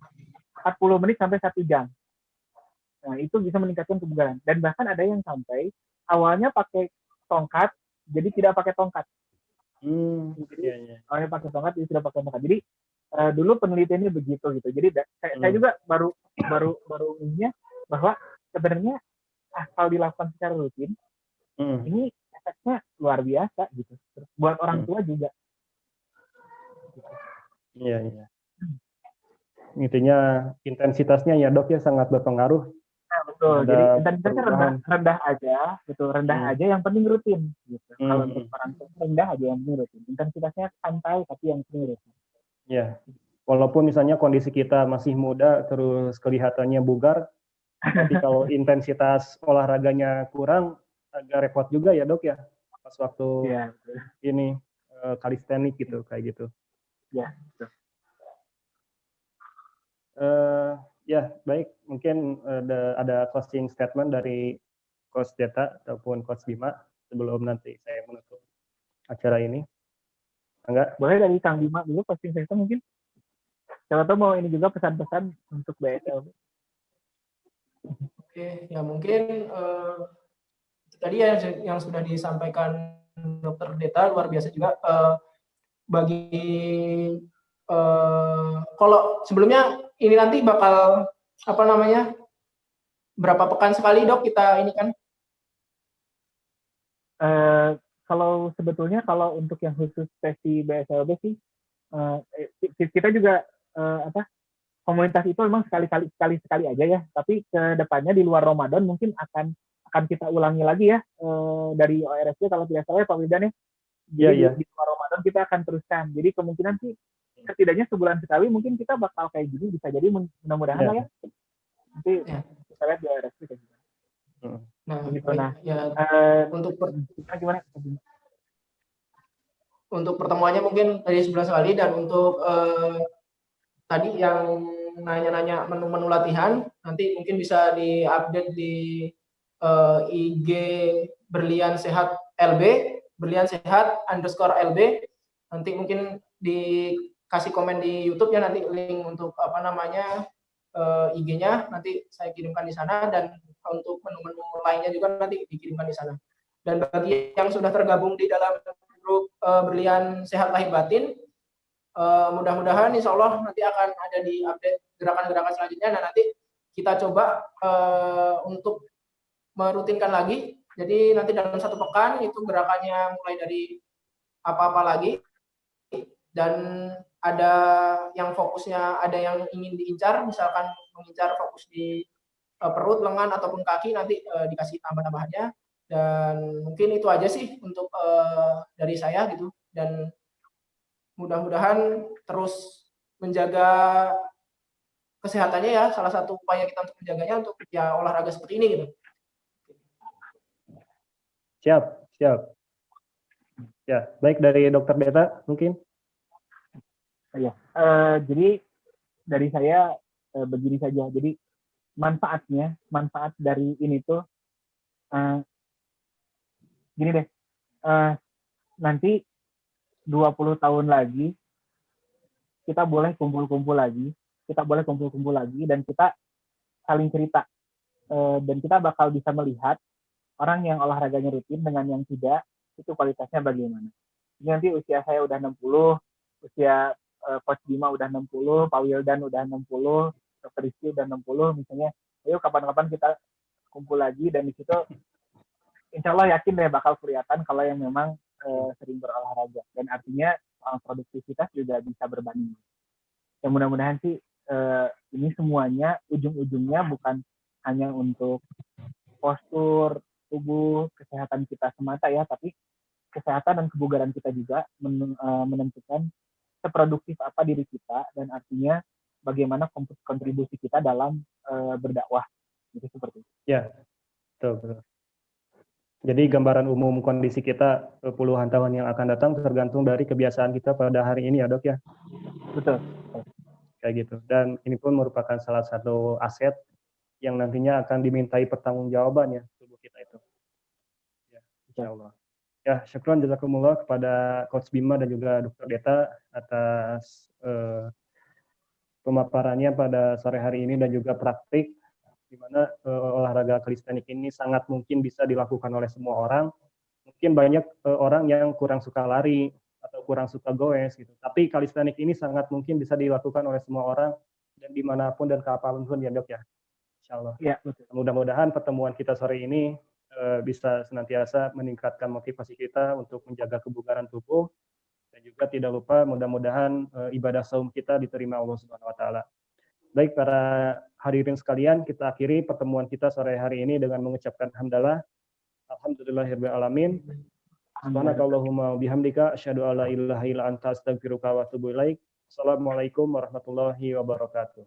40 menit sampai 1 jam. Nah, itu bisa meningkatkan kebugaran. Dan bahkan ada yang sampai awalnya pakai tongkat, jadi tidak pakai tongkat. Awalnya pakai tongkat, jadi tidak pakai tongkat. Jadi dulu penelitiannya begitu gitu. Jadi saya juga baru ingatnya bahwa sebenarnya kalau dilakukan secara rutin, ini efeknya luar biasa gitu. Buat orang tua juga. Iya. Intinya intensitasnya ya Dok ya sangat berpengaruh. Nah, betul. Jadi intensitasnya rendah aja, gitu. Rendah aja yang penting rutin gitu. Kalau untuk orang tua rendah aja yang penting rutin. Intensitasnya santai tapi yang penting rutin. Ya. Walaupun misalnya kondisi kita masih muda terus kelihatannya bugar, tapi kalau intensitas olahraganya kurang agak repot juga ya Dok ya. Pas waktu ini kalistenik gitu kayak gitu. Ya, betul. Ya, baik. Mungkin ada closing statement dari Coach Deta ataupun Coach Bima sebelum nanti saya menutup acara ini. Enggak? Boleh dari Kang Bima dulu closing statement mungkin. Siapa tahu mau ini juga pesan-pesan untuk BSL. Oke, ya mungkin tadi ya yang sudah disampaikan Dr. Deta luar biasa juga. Bagi kalau sebelumnya ini nanti bakal berapa pekan sekali Dok kita ini kan? kalau sebetulnya kalau untuk yang khusus sesi BSLB sih, kita juga komunitas itu memang sekali aja ya. Tapi ke depannya di luar Ramadan mungkin akan kita ulangi lagi ya, dari ORSC kalau tidak salah ya Pak Wildan ya. Jadi di luar Ramadan kita akan teruskan. Jadi kemungkinan sih setidaknya sebulan sekali mungkin kita bakal kayak gini, bisa jadi mudah-mudahan lah ya. Nanti kita lihat di ORSC kayak gimana. Nah, Begitu. Nah, ya, gimana? Untuk pertemuannya mungkin dari sebulan sekali, dan untuk tadi yang nanya-nanya menu-menu latihan nanti mungkin bisa diupdate di IG Berlian Sehat LB, Berlian Sehat _LB. Nanti mungkin dikasih komen di YouTube ya, nanti link untuk IG-nya nanti saya kirimkan di sana, dan untuk menu-menu lainnya juga nanti dikirimkan di sana. Dan bagi yang sudah tergabung di dalam grup Berlian Sehat Lahir Batin, mudah-mudahan insya Allah nanti akan ada di update gerakan-gerakan selanjutnya. Nah, nanti kita coba untuk merutinkan lagi. Jadi nanti dalam 1 pekan itu gerakannya mulai dari apa-apa lagi, dan ada yang fokusnya, ada yang ingin diincar, misalkan mengincar fokus di perut, lengan ataupun kaki, nanti dikasih tambah-tambahannya. Dan mungkin itu aja sih untuk dari saya gitu, dan mudah-mudahan terus menjaga kesehatannya ya, salah satu upaya kita untuk menjaganya untuk ya olahraga seperti ini gitu. Siap. Ya, baik dari Dokter Deta mungkin. Ya, jadi dari saya begini saja. Jadi manfaat dari ini tuh gini deh. Nanti 20 tahun lagi kita boleh kumpul-kumpul lagi, dan kita saling cerita, dan kita bakal bisa melihat orang yang olahraganya rutin dengan yang tidak, itu kualitasnya bagaimana. Jadi nanti usia saya udah 60, usia Coach Bima udah 60, Pak Wildan udah 60, Dr. Rizky udah 60 misalnya, ayo kapan-kapan kita kumpul lagi, dan di situ insya Allah yakin deh bakal kelihatan kalau yang memang sering berolahraga, dan artinya produktivitas juga bisa berbanding. Ya mudah-mudahan sih ini semuanya ujung-ujungnya bukan hanya untuk postur tubuh, kesehatan kita semata ya, tapi kesehatan dan kebugaran kita juga menentukan seproduktif apa diri kita, dan artinya bagaimana kontribusi kita dalam berdakwah. Itu seperti itu. Ya, betul. Jadi gambaran umum kondisi kita puluhan tahun yang akan datang tergantung dari kebiasaan kita pada hari ini ya Dok ya? Betul. Kayak gitu. Dan ini pun merupakan salah satu aset yang nantinya akan dimintai pertanggungjawabannya tubuh kita itu. Ya, insya Allah. Ya, syukron jazakumullah kepada Coach Bima dan juga Dr. Deta atas pemaparannya pada sore hari ini, dan juga praktik di mana olahraga kalistenik ini sangat mungkin bisa dilakukan oleh semua orang. Mungkin banyak orang yang kurang suka lari atau kurang suka goes gitu. Tapi kalistenik ini sangat mungkin bisa dilakukan oleh semua orang, dan dimanapun dan kapanpun ya Dok ya. Insya Allah. Ya, betul. Mudah-mudahan pertemuan kita sore ini bisa senantiasa meningkatkan motivasi kita untuk menjaga kebugaran tubuh, dan juga tidak lupa mudah-mudahan ibadah saum kita diterima Allah Subhanahu wa taala. Baik para hadirin sekalian, kita akhiri pertemuan kita sore hari ini dengan mengucapkan hamdalah. Alhamdulillahirabbil alamin. Subhanakallahumma bihamdika asyhadu alla ilaha illa anta astaghfiruka wa atubu ilaik. Assalamualaikum warahmatullahi wabarakatuh.